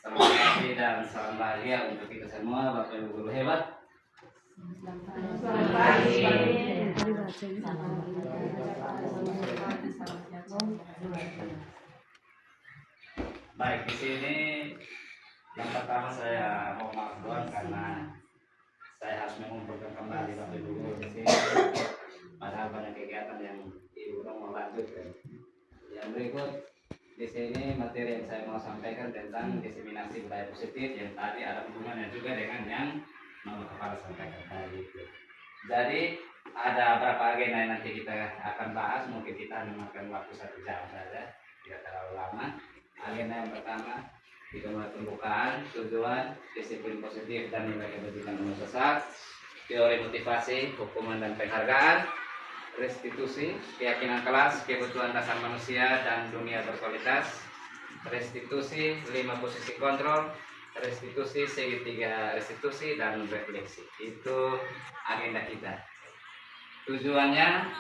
Selamat pagi dan salam bahagia untuk kita semua, Bapak Ibu guru hebat. Selamat pagi. Baik, di sini yang pertama saya mau maaf doang karena saya harus mengumpulkan kembali Bapak Ibu guru di sini. Padahal banyak kegiatan yang Ibu mau lanjutkan. Yang berikut di sini materi yang saya mau sampaikan tentang diseminasi budaya positif yang tadi ada hubungannya juga dengan yang Mama Kepala sampaikan tadi. Jadi ada beberapa agenda yang nanti kita akan bahas, mungkin kita memakan waktu 1 jam saja, tidak terlalu lama. Agenda yang pertama kita mulai pembukaan, tujuan, disiplin positif dan nilai kebajikan universal, teori motivasi, hukuman dan penghargaan, restitusi, keyakinan kelas, kebutuhan dasar manusia dan dunia berkualitas, restitusi, 5 posisi kontrol, restitusi, segitiga restitusi, dan refleksi. Itu agenda kita. Tujuannya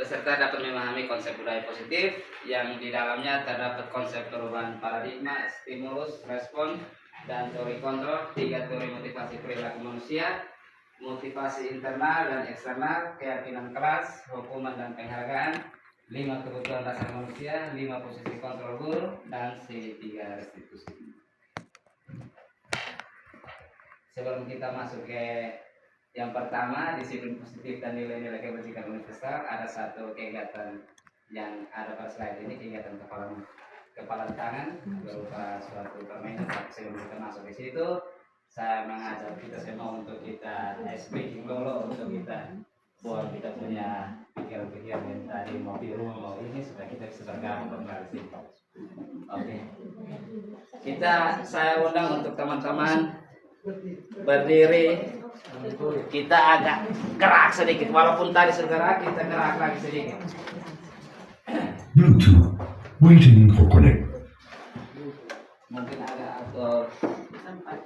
peserta dapat memahami konsep budaya positif yang di dalamnya terdapat konsep perubahan paradigma, stimulus, respon, dan teori kontrol, 3 teori motivasi perilaku manusia, motivasi internal dan eksternal, keyakinan kelas, hukuman dan penghargaan, 5 kebutuhan dasar manusia, 5 posisi kontrol guru, dan segitiga restitusi. Sebelum kita masuk ke yang pertama, disiplin positif dan nilai-nilai kebajikan universal, ada satu kegiatan yang ada pada slide ini, kegiatan kepala tangan berupa suatu permainan. Sebelum kita masuk ke situ, saya mengajak kita semua untuk kita speaking dulu, untuk kita buat kita punya pikiran-pikiran yang tadi mau di rumah mau ini supaya kita bisa bergabung kembali sini. Oke. Saya undang untuk teman-teman berdiri. Kita agak gerak sedikit, walaupun tadi sudah kita gerak lagi sedikit. Bluetooth, waiting for connect. Mungkin agak atur tempat.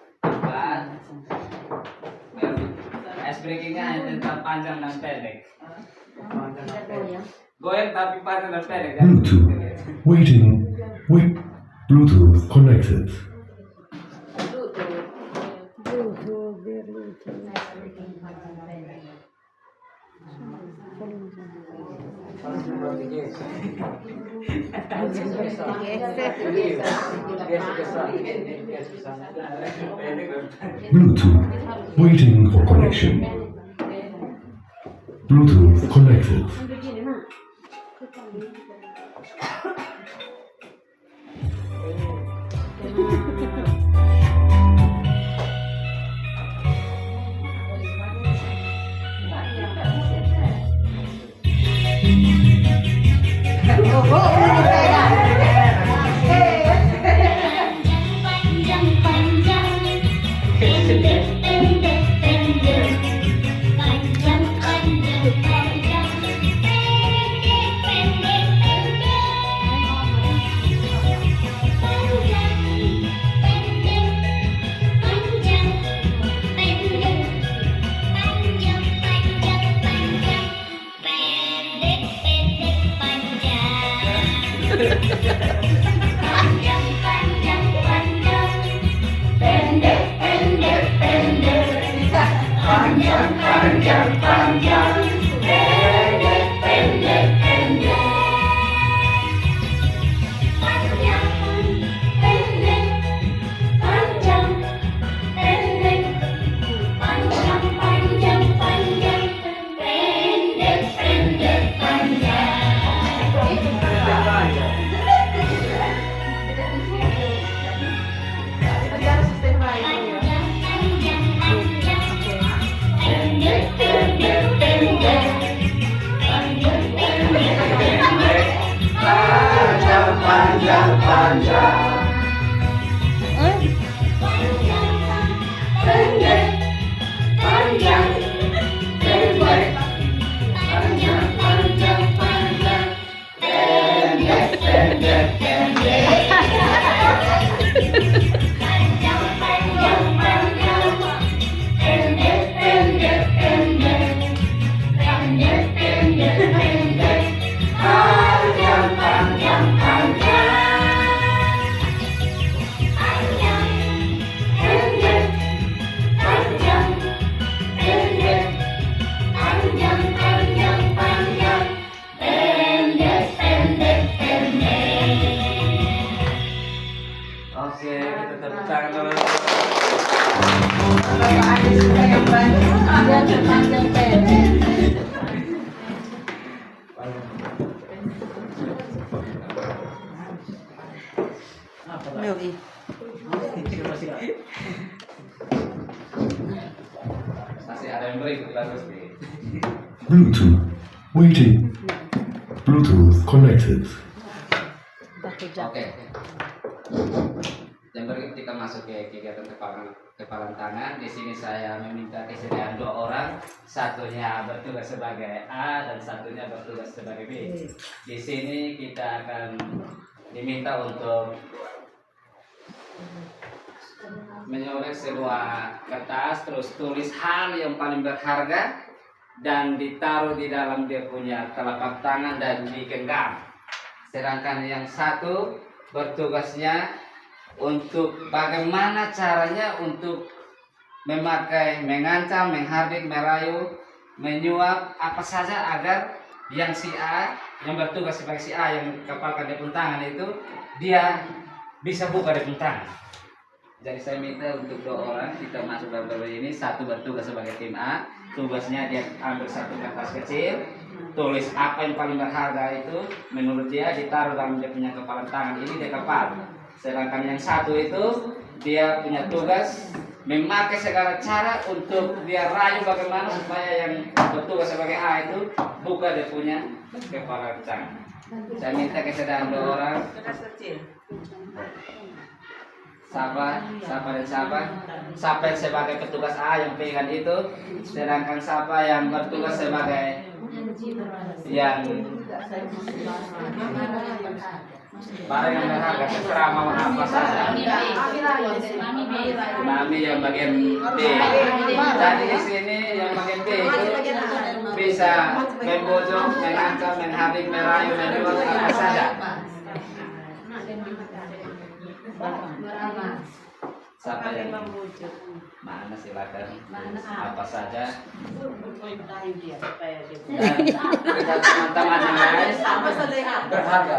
Ice breakingnya hanya panjang dan pendek. Goyang tapi panjang dan pendek. Bluetooth, waiting, Bluetooth connected. Bluetooth, waiting for connection. Bluetooth connected. Oke, kita tepuk tangan dulu. Dia sepanjang pendek. Masih ada yang berikut bagus nih. Bluetooth. Waiting. Bluetooth connected. Oke. Yang berikut kita masuk ke kegiatan kepalan tangan. Di sini saya meminta kesediaan 2 orang. Satunya bertugas sebagai A dan satunya bertugas sebagai B. Di sini kita akan diminta untuk menyolek sebuah kertas, terus tulis hal yang paling berharga dan ditaruh di dalam dia punya telapak tangan dan digenggam. Sedangkan yang satu bertugasnya untuk bagaimana caranya untuk memakai, mengancam, menghardik, merayu, menyuap apa saja agar yang si A, yang bertugas sebagai si A yang kepalkan dia pun tangan itu, dia bisa buka dia pun tangan. Jadi saya minta untuk 2 orang kita masuk dalam babak ini. Satu bertugas sebagai tim A, tugasnya dia ambil satu kertas kecil, tulis apa yang paling berharga itu menurut dia, ditaruh dalam dia punya kepalan tangan ini, dia kepal. Sedangkan yang satu itu dia punya tugas memakai segala cara untuk dia rayu bagaimana supaya yang bertugas sebagai A itu buka dia punya kepalan tangan. Saya minta kesediaan 2 orang. Siapa dan siapa yang sebagai petugas A yang pegang itu, sedangkan siapa yang bertugas sebagai yang barang yang berharga terserah mau apa saja. Mami yang bagian B. Tadi di sini yang bagian B itu bisa membujuk, mengancam, menghardik, merayu, menyuap apa saja. Siapa yang mana silakan apa saja. Dan teman-teman yang lain berharga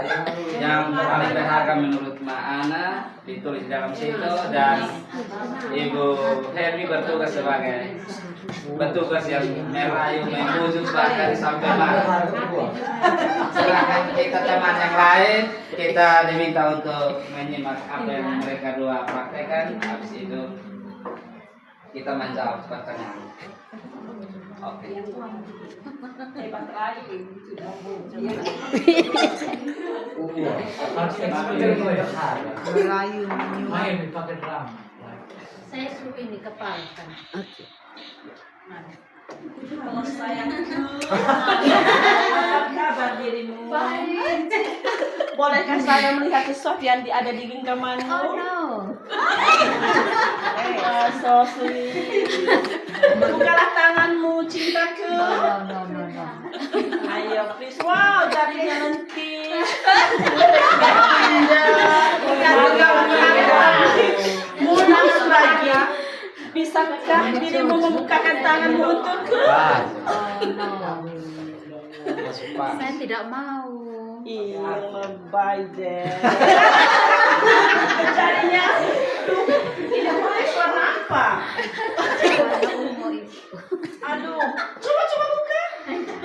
yang paling berharga menurut Mbak Ana ditulis di dalam situ, dan Ibu Hermi bertugas sebagai petugas yang merayu, membujuk, bahkan sampai marah. Silakan kita teman yang lain, kita diminta untuk menyimak apa yang mereka 2 praktekkan. Habis itu kita menjawab pertanyaan. Oke. Melayu Main pakai drum. Saya suruh ini kepalkan. Kalau sayangku, apa kabar dirimu? Baik. Bolehkah saya melihat sesuatu yang ada di genggamanmu? Oh no. So sweet. Bukalah tanganmu, cintaku. No. Ayo, please. Wow, jarinya lentik. Mudah lagi. Bisakah dirimu membukakan tanganmu untukku? Oh no. Saya tidak mau. Iya, lebay deh. Jarinya, tidak boleh warna apa? Aduh, coba buka.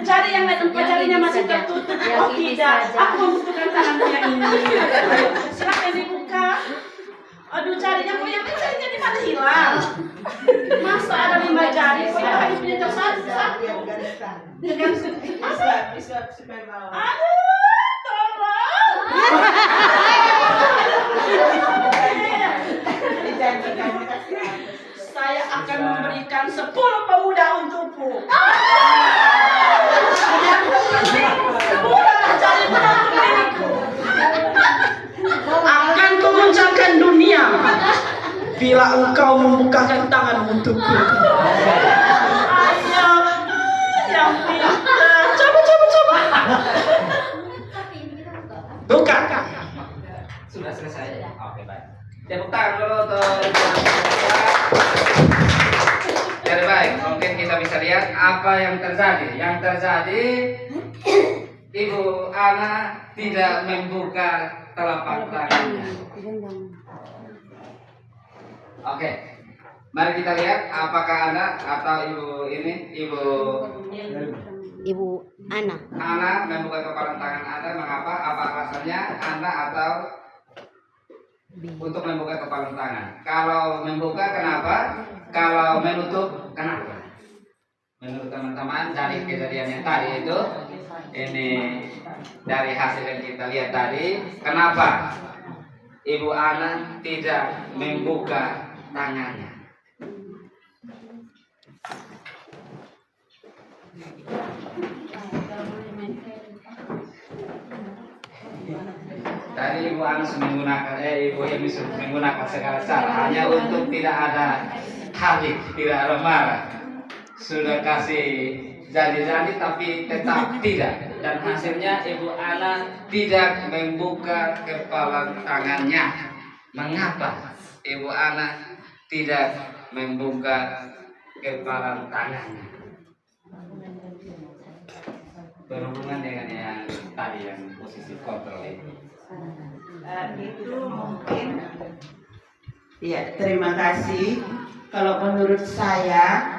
Jari yang lain, jarinya masih tertutup. Oh tidak, aku membutuhkan tanganmu yang ini. Ayo, silakan dibuka. Aduh, jarinya kok yang jarinya di mana hilang? Masa ada 5 jari, kok yang hanya punya satu? Dengan aduh, tolong. Saya akan memberikan 10 pemuda untukmu. Sebuah jari menantu milikku. Akan kuguncangkan dunia bila engkau membukakan tangan untukku. Ayo, yang pintar. Coba. Buka. Sudah selesai. Oke, baik. Tepuk tangan dulu untuk jadi baik, mungkin kita bisa lihat apa yang terjadi. Yang terjadi, Ibu Ana tidak membuka telapak tangannya. Oke. Mari kita lihat apakah Anda atau Ibu Ana. Anda membuka kepalan tangan Anda mengapa? Apa alasannya Anda atau untuk membuka kepalan tangan? Kalau membuka kenapa? Kalau menutup kenapa? Menurut teman-teman dari kejadian yang tadi itu, ini dari hasil yang kita lihat tadi, kenapa Ibu Ana tidak membuka tangannya? Tadi Ibu Ana menggunakan segala cara hanya untuk tidak ada halik, tidak ada marah. Sudah kasih janji-janji tapi tetap tidak, dan hasilnya Ibu Ana tidak membuka kepala tangannya. Mengapa Ibu Ana tidak membuka kepala tangannya? Berhubungan dengan yang tadi yang posisi kontrol itu. Itu mungkin. Ya, terima kasih. Kalau menurut saya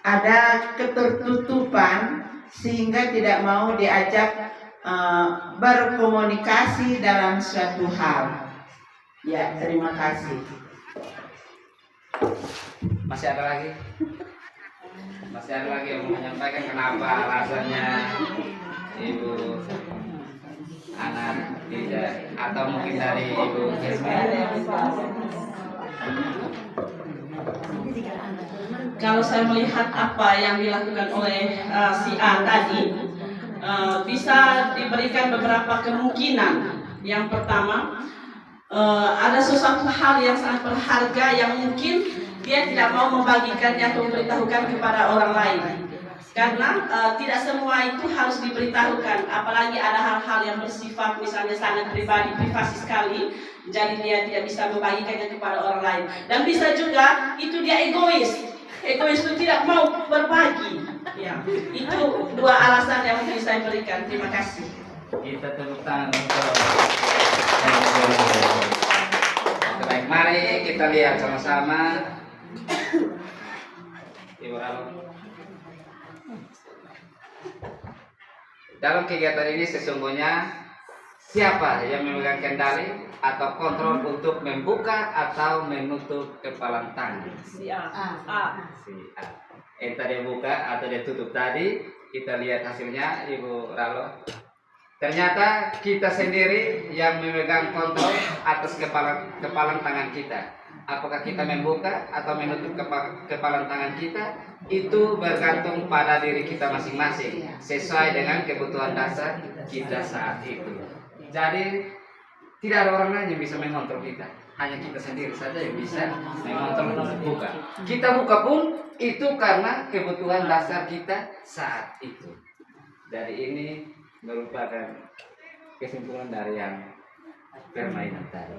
ada ketertutupan sehingga tidak mau diajak berkomunikasi dalam suatu hal. Ya, terima kasih. Masih ada lagi? Masih ada lagi yang mau menyampaikan kenapa alasannya Ibu Ana tidak, atau mungkin dari Ibu Kesma? Kalau saya melihat apa yang dilakukan oleh si A tadi, bisa diberikan beberapa kemungkinan. Yang pertama, ada sesuatu hal yang sangat berharga yang mungkin dia tidak mau membagikannya atau memberitahukan kepada orang lain. Karena tidak semua itu harus diberitahukan, apalagi ada hal-hal yang bersifat misalnya sangat pribadi, privasi sekali, jadi dia tidak bisa membagikannya kepada orang lain. Dan bisa juga itu dia egois itu tidak mau berbagi. Ya, itu dua alasan yang mungkin saya berikan. Terima kasih. Kita tepuk tangan untuk baik. Mari kita lihat sama-sama. Ibu Ralo. Dalam kegiatan ini sesungguhnya siapa yang memegang kendali atau kontrol untuk membuka atau menutup kepala tangan? Si A. Si A. Entah dia buka atau dia tutup tadi, kita lihat hasilnya, Ibu Ralo. Ternyata kita sendiri yang memegang kontrol atas kepala tangan kita. Apakah kita membuka atau menutup kepala tangan kita, itu bergantung pada diri kita masing-masing, sesuai dengan kebutuhan dasar kita saat itu. Jadi tidak ada orang lain yang bisa mengontrol kita, hanya kita sendiri saja yang bisa mengontrol untuk buka. Kita buka pun itu karena kebutuhan dasar kita saat itu. Dari ini merupakan kesimpulan dari yang permainan tadi.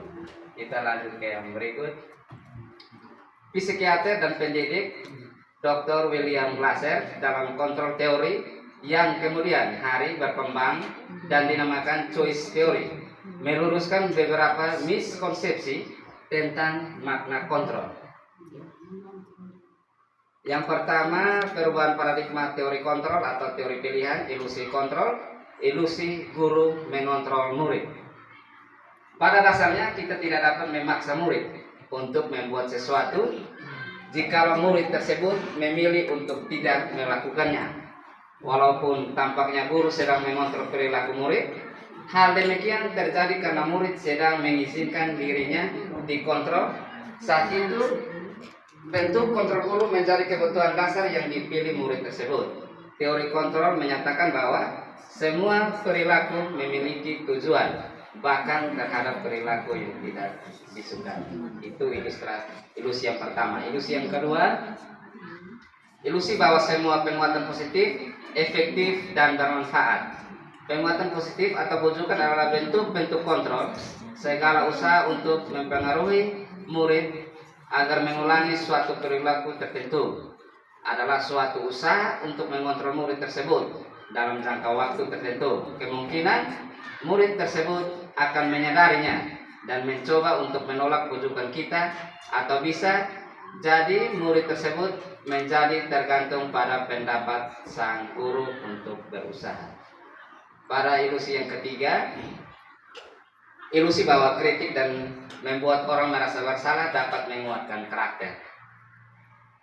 Kita lanjut ke yang berikut. Psikiater dan pendidik Dr. William Glasser dalam kontrol teori yang kemudian hari berkembang dan dinamakan choice theory, meluruskan beberapa miskonsepsi tentang makna kontrol. Yang pertama, perubahan paradigma teori kontrol atau teori pilihan, ilusi kontrol, ilusi guru mengontrol murid. Pada dasarnya kita tidak dapat memaksa murid untuk membuat sesuatu jika murid tersebut memilih untuk tidak melakukannya. Walaupun tampaknya guru sedang mengontrol perilaku murid, hal demikian terjadi karena murid sedang mengizinkan dirinya dikontrol. Saat itu bentuk kontrol guru menjadi kebutuhan dasar yang dipilih murid tersebut. Teori kontrol menyatakan bahwa semua perilaku memiliki tujuan, bahkan terhadap perilaku yang tidak disukai. Itu ilusi yang pertama. Ilusi yang kedua, ilusi bahwa semua penguatan positif, efektif, dan bermanfaat. Penguatan positif atau bujukan adalah bentuk-bentuk kontrol segala usaha untuk mempengaruhi murid agar mengulangi suatu perilaku tertentu adalah suatu usaha untuk mengontrol murid tersebut dalam jangka waktu tertentu. Kemungkinan murid tersebut akan menyadarinya dan mencoba untuk menolak bujukan kita, atau bisa jadi murid tersebut menjadi tergantung pada pendapat sang guru untuk berusaha. Pada ilusi yang ketiga, ilusi bahwa kritik dan membuat orang merasa bersalah dapat menguatkan karakter.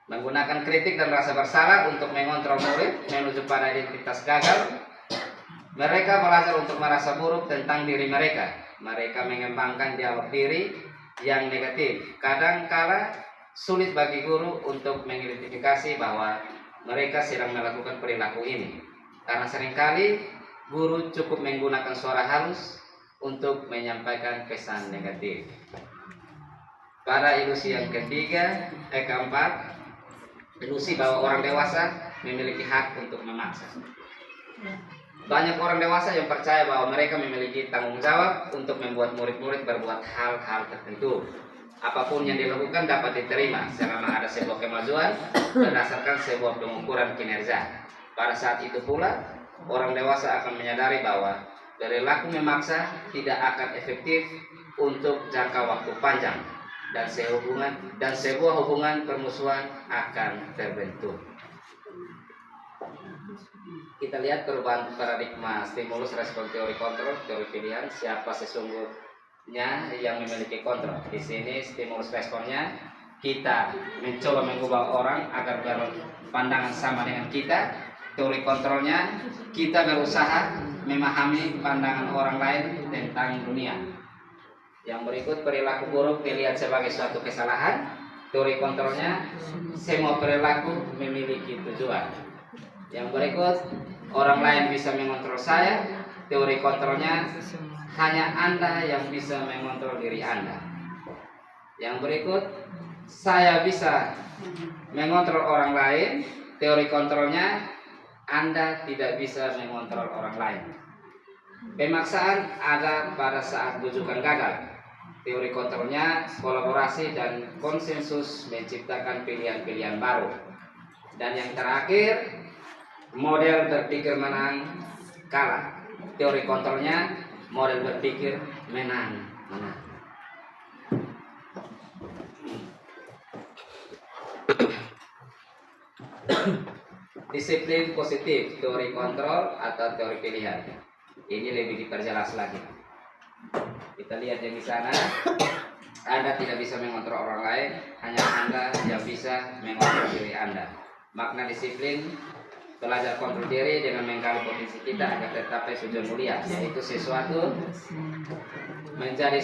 Menggunakan kritik dan rasa bersalah untuk mengontrol murid menuju pada identitas gagal, mereka belajar untuk merasa buruk tentang diri mereka. Mereka mengembangkan dialog diri yang negatif. Kadang-kala sulit bagi guru untuk mengidentifikasi bahwa mereka sedang melakukan perilaku ini, karena seringkali guru cukup menggunakan suara halus untuk menyampaikan pesan negatif. Pada ilusi yang keempat, ilusi bahwa orang dewasa memiliki hak untuk memaksa. Banyak orang dewasa yang percaya bahwa mereka memiliki tanggung jawab untuk membuat murid-murid berbuat hal-hal tertentu. Apapun yang dilakukan dapat diterima selama ada sebuah kemajuan berdasarkan sebuah pengukuran kinerja. Pada saat itu pula, orang dewasa akan menyadari bahwa perilaku memaksa tidak akan efektif untuk jangka waktu panjang, dan sebuah hubungan permusuhan akan terbentuk. Kita lihat perubahan paradigma stimulus respon teori kontrol, teori pilihan. Siapa sesungguhnya yang memiliki kontrol? Di sini stimulus responnya, kita mencoba mengubah orang agar berpandangan sama dengan kita. Teori kontrolnya, kita berusaha memahami pandangan orang lain tentang dunia. Yang berikut, perilaku buruk dilihat sebagai suatu kesalahan. Teori kontrolnya, semua perilaku memiliki tujuan. Yang berikut, orang lain bisa mengontrol saya. Teori kontrolnya, hanya Anda yang bisa mengontrol diri Anda. Yang berikut, saya bisa mengontrol orang lain. Teori kontrolnya, Anda tidak bisa mengontrol orang lain. Pemaksaan ada pada saat bujukan gagal. Teori kontrolnya, kolaborasi dan konsensus menciptakan pilihan-pilihan baru. Dan yang terakhir, model berpikir menang kalah. Teori kontrolnya, model berpikir menang. Disiplin positif, teori kontrol atau teori pilihan. Ini lebih diperjelas lagi. Kita lihat yang di sana. Anda tidak bisa mengontrol orang lain, hanya Anda yang bisa mengontrol diri Anda. Makna disiplin, belajar kontrol diri dengan menggali potensi kita agar tercapai tujuan mulia, yaitu sesuatu menjadi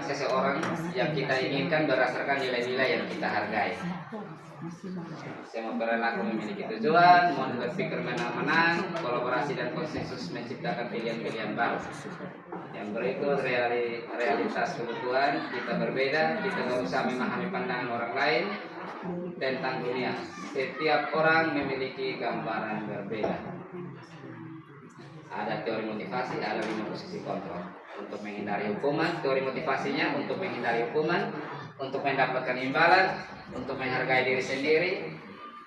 seseorang yang kita inginkan berdasarkan nilai-nilai yang kita hargai. Semua perilaku memiliki tujuan, model berpikir menang-menang, kolaborasi dan konsensus menciptakan pilihan-pilihan baru. Yang berikut, realitas kebutuhan kita berbeda, kita berusaha memahami pandangan orang lain tentang dunia. Setiap orang memiliki gambaran berbeda. Ada teori motivasi, ada 5 posisi kontrol. Untuk menghindari hukuman, teori motivasinya untuk menghindari hukuman, untuk mendapatkan imbalan, untuk menghargai diri sendiri,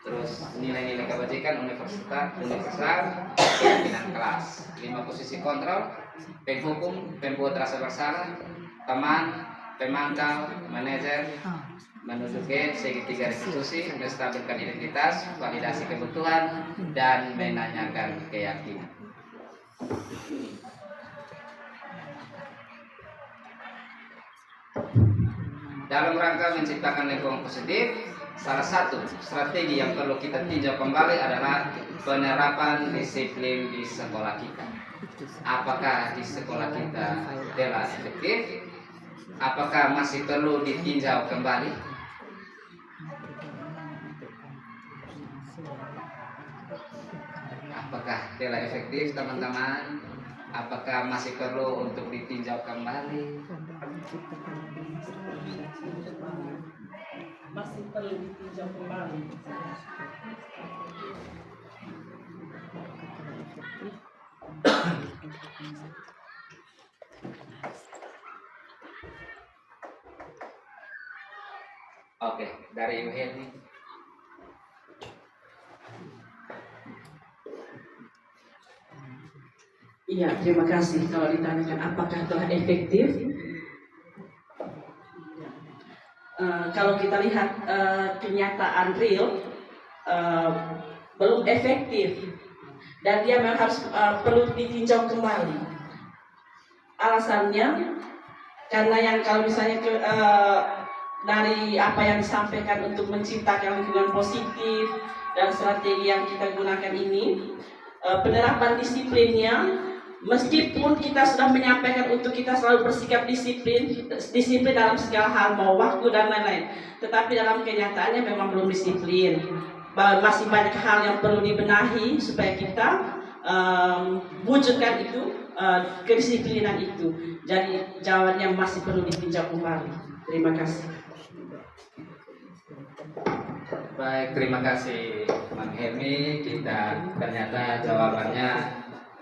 terus nilai-nilai kebajikan universal, keyakinan kelas. 5 posisi kontrol: penghukum, pembuat rasa bersalah, teman, pemangkal, manajer, menuju ke segitiga restitusi, menstabilkan identitas, validasi kebutuhan, dan menanyakan keyakinan. Dalam rangka menciptakan lingkungan positif, salah satu strategi yang perlu kita tinjau kembali adalah penerapan disiplin di sekolah kita. Apakah di sekolah kita telah efektif? Apakah masih perlu ditinjau kembali? Apakah telah efektif, teman-teman? Apakah masih perlu untuk ditinjau kembali? Masih perlu ditinjau kembali. Oke, dari Ibu Heni. Iya, terima kasih. Kalau ditanyakan apakah telah efektif, kalau kita lihat kenyataan real belum efektif dan dia memang harus perlu ditinjau kembali. Alasannya karena yang kalau misalnya dari apa yang disampaikan untuk menciptakan lingkungan positif dan strategi yang kita gunakan ini, penerapan disiplinnya, meskipun kita sudah menyampaikan untuk kita selalu bersikap disiplin dalam segala hal, mau waktu dan lain-lain, tetapi dalam kenyataannya memang belum disiplin. Masih banyak hal yang perlu dibenahi supaya kita wujudkan itu, kedisiplinan itu. Jadi jawabannya masih perlu ditinjau kembali. Terima kasih. Baik, terima kasih Mang Helmi. Ternyata jawabannya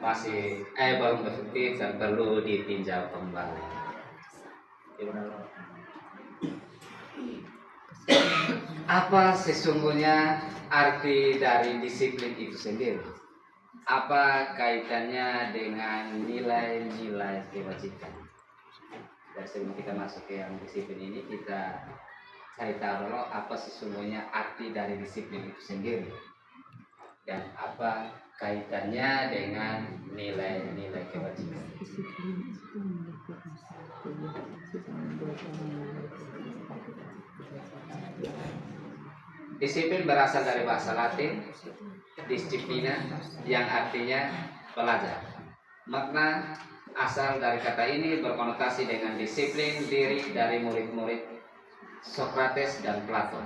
masih belum efektif dan perlu ditinjau kembali. Apa sesungguhnya arti dari disiplin itu sendiri? Apa kaitannya dengan nilai-nilai kewajiban? Dan sebelum kita masuk ke yang disiplin ini, kita cari tahu dulu apa sesungguhnya arti dari disiplin itu sendiri dan apa kaitannya dengan nilai-nilai kewajiban. Disiplin berasal dari bahasa Latin disciplina yang artinya pelajar. Makna asal dari kata ini berkonotasi dengan disiplin diri dari murid-murid Socrates dan Plato.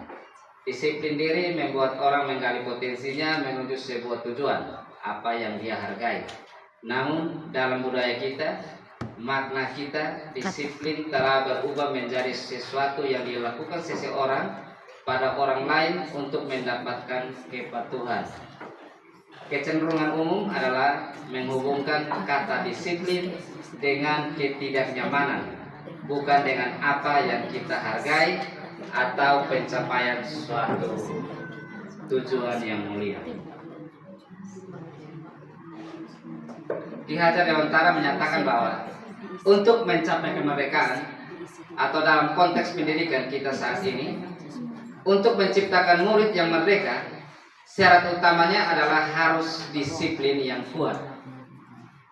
Disiplin diri membuat orang menggali potensinya menuju sebuah tujuan, apa yang dia hargai. Namun dalam budaya kita, makna kita disiplin telah berubah menjadi sesuatu yang dilakukan seseorang pada orang lain untuk mendapatkan kepatuhan. Kecenderungan umum adalah menghubungkan kata disiplin dengan ketidaknyamanan, bukan dengan apa yang kita hargai atau pencapaian suatu tujuan yang mulia. Ki Hajar Dewantara menyatakan bahwa untuk mencapai kemerdekaan atau dalam konteks pendidikan kita saat ini, untuk menciptakan murid yang merdeka, syarat utamanya adalah harus disiplin yang kuat.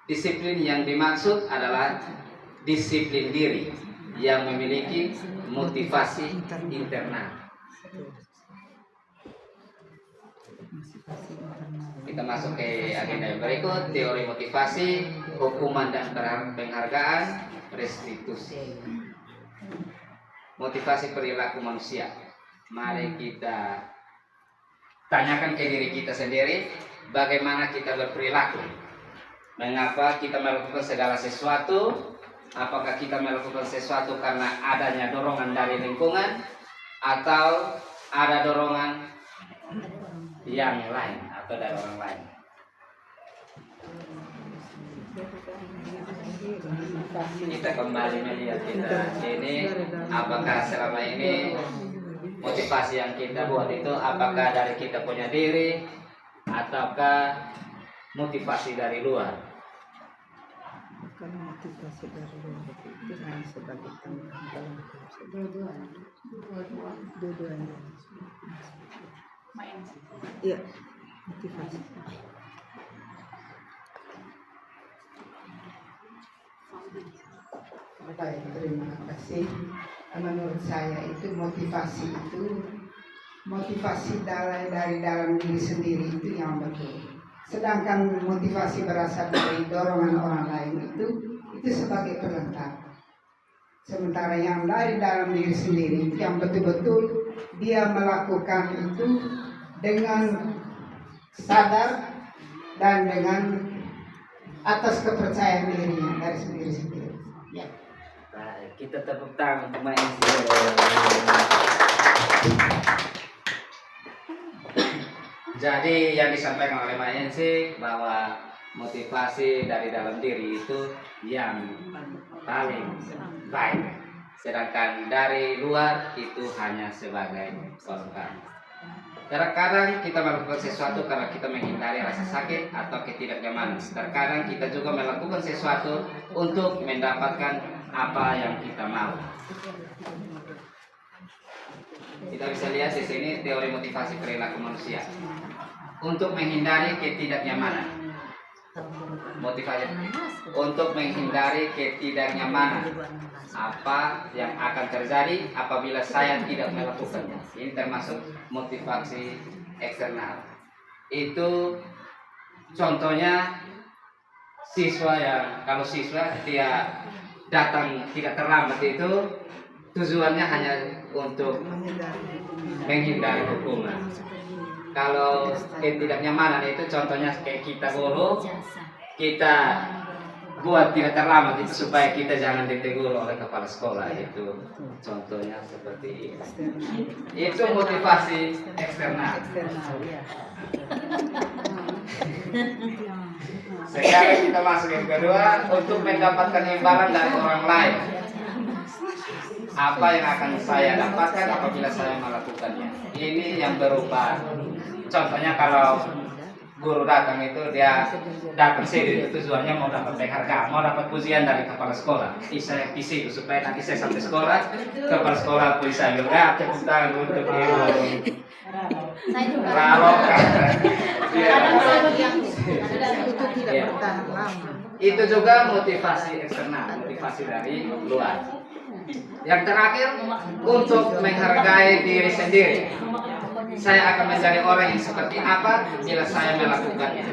Disiplin yang dimaksud adalah disiplin diri yang memiliki motivasi internal. Kita masuk ke agenda yang berikut, teori motivasi, hukuman dan penghargaan, restitusi. Motivasi perilaku manusia. Mari kita tanyakan ke diri kita sendiri, bagaimana kita berperilaku. Mengapa kita melakukan segala sesuatu? Apakah kita melakukan sesuatu karena adanya dorongan dari lingkungan atau ada dorongan yang lain atau dari orang lain? Kita kembali melihat kita ini, apakah selama ini motivasi yang kita buat itu apakah dari kita punya diri ataukah motivasi dari luar? Karena motivasi dari luar itu hanya sebagai tambahan dalam hidup. Dua-duanya. Iya, motivasi. Baik, terima kasih. Menurut saya itu motivasi dari dalam diri sendiri itu yang betul. Sedangkan motivasi berasal dari dorongan orang lain itu sebagai pelengkap. Sementara yang dari dalam diri sendiri yang betul-betul dia melakukan itu dengan sadar dan dengan atas kepercayaan dirinya dari sendiri-sendiri. Ya. Baik, kita tepuk tangan untuk Mak Ensi. Jadi yang disampaikan oleh Mak Ensi bahwa motivasi dari dalam diri itu yang paling baik, sedangkan dari luar itu hanya sebagai pelengkap. Terkadang kita melakukan sesuatu karena kita menghindari rasa sakit atau ketidaknyamanan. Terkadang kita juga melakukan sesuatu untuk mendapatkan apa yang kita mau. Kita bisa lihat di sini teori motivasi perilaku manusia untuk menghindari ketidaknyamanan. Motivasi untuk menghindari ketidaknyamanan. Apa yang akan terjadi apabila saya tidak melakukannya? Ini termasuk motivasi eksternal. Itu contohnya siswa yang kalau siswa dia datang tidak terlambat itu tujuannya hanya untuk menghindari hukuman. Kalau ketidaknyamanan itu contohnya kayak kita guru, kita buat tidak terlambat itu supaya kita jangan ditegur oleh kepala sekolah, itu contohnya seperti itu. Itu motivasi eksternal. Sekarang kita masuk yang kedua, untuk mendapatkan imbalan dari orang lain. Apa yang akan saya dapatkan apabila saya melakukannya? Ini yang berupa, contohnya kalau guru datang itu dia datang sini itu tujuannya mau dapat penghargaan, mau dapat pujian dari kepala sekolah. Saya visi itu supaya nanti saya sampai sekolah, kepala sekolah pun saya bilang, tepuk tangan untuk ibu. Saya juga. Raro. Kadang saya yang Itu tidak Iya. bertahan lama. Itu juga motivasi eksternal, motivasi dari luar. Yang terakhir, untuk menghargai diri sendiri. Saya akan menjadi orang yang seperti apa bila saya melakukannya.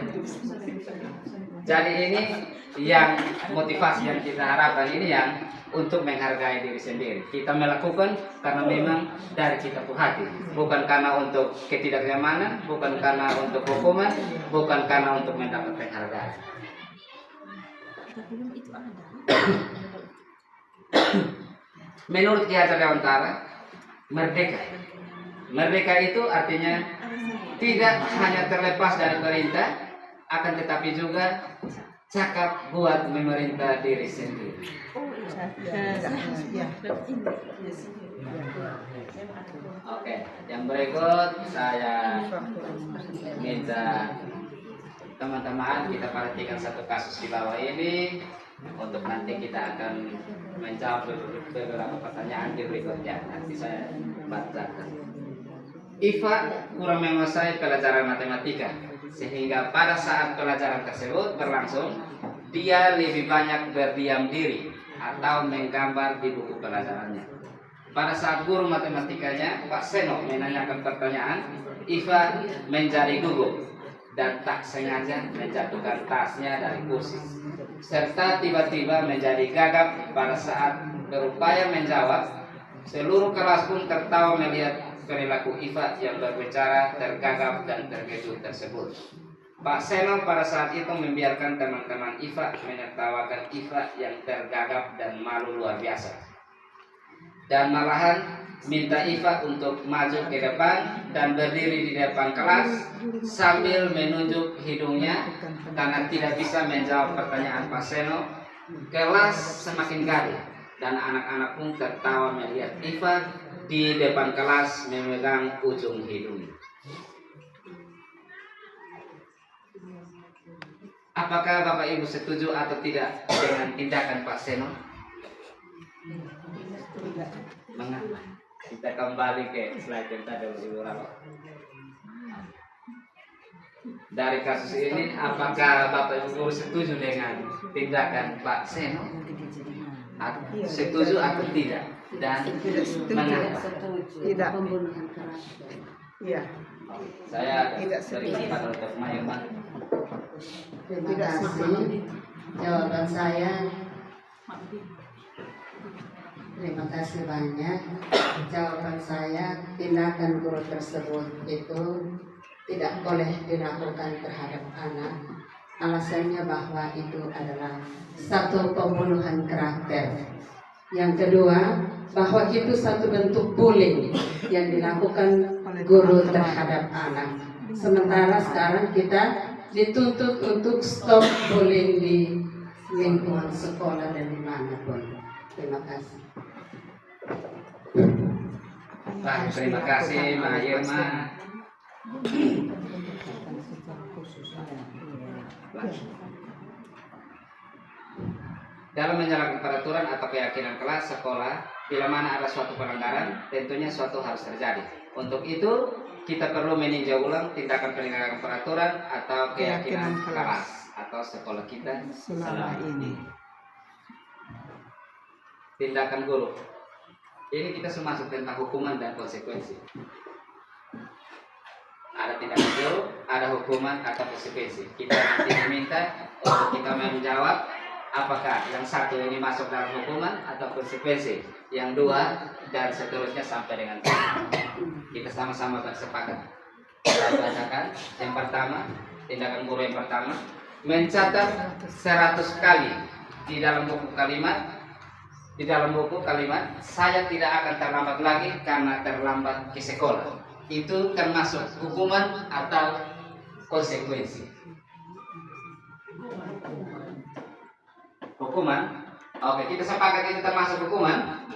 Jadi ini yang motivasi yang kita harapkan ini yang untuk menghargai diri sendiri. Kita melakukan karena memang dari kita pun hati, bukan karena untuk ketidaknyamanan, bukan karena untuk hukuman, bukan karena untuk mendapat penghargaan. Menurut Ki Hajar Dewantara, merdeka. Merdeka itu artinya tidak hanya terlepas dari perintah, akan tetapi juga cakap buat memerintah diri sendiri. Ya. Oke, yang berikut saya minta teman-teman kita perhatikan satu kasus di bawah ini. Untuk nanti kita akan menjawab beberapa pertanyaan di berikutnya. Nanti saya bacakan. Iva kurang menguasai pelajaran matematika, sehingga pada saat pelajaran tersebut berlangsung, dia lebih banyak berdiam diri atau menggambar di buku pelajarannya. Pada saat guru matematikanya, Pak Seno, menanyakan pertanyaan, Iva menjadi gugup dan tak sengaja menjatuhkan tasnya dari kursi, serta tiba-tiba menjadi gagap pada saat berupaya menjawab. Seluruh kelas pun tertawa melihat perilaku Iva yang berbicara tergagap dan terkejut tersebut. Pak Seno pada saat itu membiarkan teman-teman Iva menertawakan Iva yang tergagap dan malu luar biasa, dan malahan minta Iva untuk maju ke depan dan berdiri di depan kelas sambil menunjuk hidungnya karena tidak bisa menjawab pertanyaan Pak Seno. Kelas semakin gaduh dan anak-anak pun tertawa melihat Iva di depan kelas memegang ujung hidung. Apakah Bapak Ibu setuju atau tidak dengan tindakan Pak Seno? Mengapa? Kita kembali ke slide yang tadi Ibu Raro. Dari kasus ini, apakah Bapak Ibu guru setuju dengan tindakan Pak Seno? Setuju atau tidak? Dan mengapa? Tidak. pembunuhan karakter. Iya. Saya Tidak beri kesempatan untuk Mayurman. Terima Tidak kasih. Jawaban saya, terima kasih banyak. Jawaban saya, tindakan guru tersebut itu tidak boleh dilakukan terhadap anak. Alasannya bahwa itu adalah satu pembunuhan karakter. Yang kedua, bahwa itu satu bentuk bullying yang dilakukan guru terhadap anak. Sementara sekarang kita dituntut untuk stop bullying di lingkungan sekolah dan dimanapun. Terima kasih. Baik, terima kasih Mbak Irma. Dalam menjalankan peraturan atau keyakinan kelas, sekolah bila mana ada suatu pelanggaran, tentunya suatu harus terjadi. Untuk itu kita perlu meninjau ulang tindakan penegakan peraturan atau keyakinan kelas atau sekolah kita Selama ini. Tindakan guru. Ini kita sudah masuk tentang hukuman dan konsekuensi. Ada tindakan guru, ada hukuman atau konsekuensi. Kita nanti diminta untuk kita menjawab apakah yang satu ini masuk dalam hukuman atau konsekuensi, yang dua dan seterusnya sampai dengan tiga. Kita sama-sama bersepakat. Saya bacakan yang pertama, tindakan guru yang pertama, mencatat 100 kali di dalam buku kalimat, saya tidak akan terlambat lagi karena terlambat ke sekolah. Itu termasuk hukuman atau konsekuensi. Hukuman. Oke, kita sepakat itu termasuk hukuman.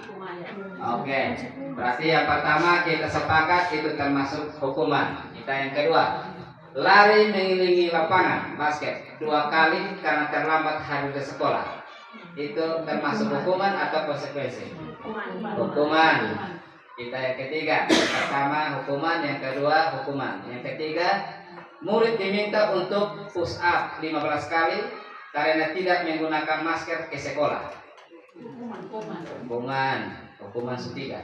Oke, berarti yang pertama kita sepakat itu termasuk hukuman. Kita yang kedua, lari mengelilingi lapangan basket 2 kali karena terlambat hadir ke sekolah. Itu termasuk hukuman atau konsekuensi? Hukuman. Kita yang ketiga, pertama hukuman, yang kedua hukuman. Yang ketiga, murid diminta untuk push up 15 kali karena tidak menggunakan masker ke sekolah. Hukuman setiga.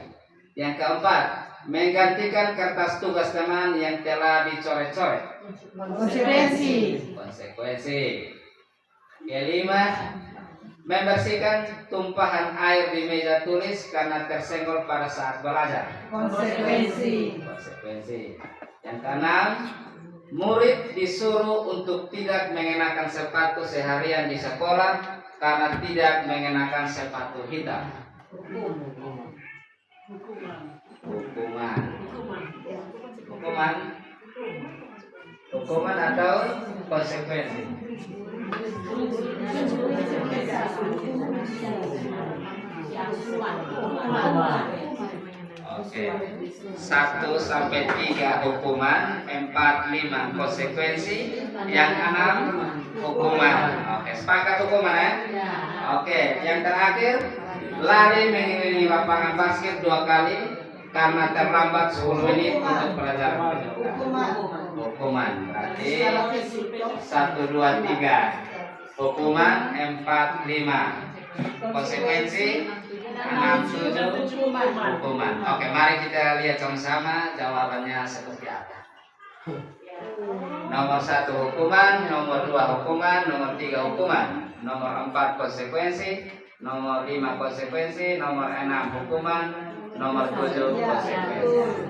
Yang keempat, menggantikan kertas tugas teman yang telah dicoret-coret. Konsekuensi. Kelima, membersihkan tumpahan air di meja tulis karena tersenggol pada saat belajar. Konsekuensi. Yang keenam, murid disuruh untuk tidak mengenakan sepatu seharian di sekolah karena tidak mengenakan sepatu hitam. Hukuman atau konsekuensi? Oke. 1 sampai 3 hukuman, 4, 5 konsekuensi, yang 6 hukuman. Oke, sepakat hukuman ya? Oke, yang terakhir, lari mengelilingi lapangan basket 2 kali karena terlambat 10 menit untuk pelajaran. Hukuman. Berarti 1, 2, 3. Hukuman 4, 5. Konsekuensi 6, 7 hukuman. Oke, mari kita lihat sama-sama jawabannya seperti apa. Nomor 1 hukuman, nomor 2 hukuman, nomor 3 hukuman, nomor 4 konsekuensi, nomor 5 konsekuensi, nomor 6 hukuman, nomor 7 konsekuensi.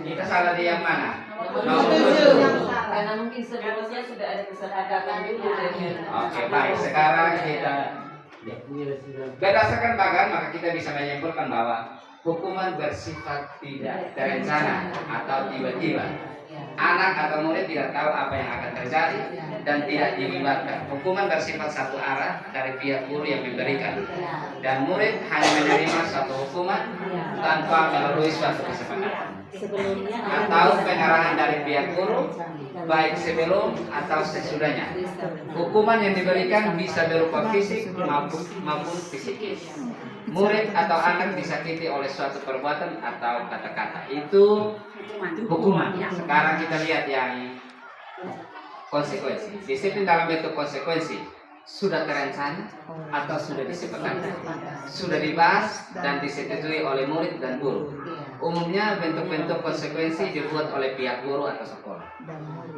Kita salah di yang mana? Nomor 7. Karena mungkin sebelumnya sudah ada kesepakatan dulu. Oke, baik. Sekarang kita berdasarkan bagan, maka kita bisa menyimpulkan bahwa hukuman bersifat tidak terencana atau tiba-tiba. Anak atau murid tidak tahu apa yang akan terjadi dan tidak dilibatkan. Hukuman bersifat satu arah dari pihak guru yang memberikan, dan murid hanya menerima suatu hukuman tanpa melalui suatu kesepakatan atau pengarahan dari pihak guru, baik sebelum atau sesudahnya. Hukuman yang diberikan bisa berupa fisik maupun psikis. Murid atau anak disakiti oleh suatu perbuatan atau kata-kata. Itu hukuman. Sekarang kita lihat yang konsekuensi. Disiplin dalam bentuk konsekuensi sudah terencana atau sudah disepakati, sudah dibahas dan disetujui oleh murid dan guru. Umumnya bentuk-bentuk konsekuensi dibuat oleh pihak guru atau sekolah,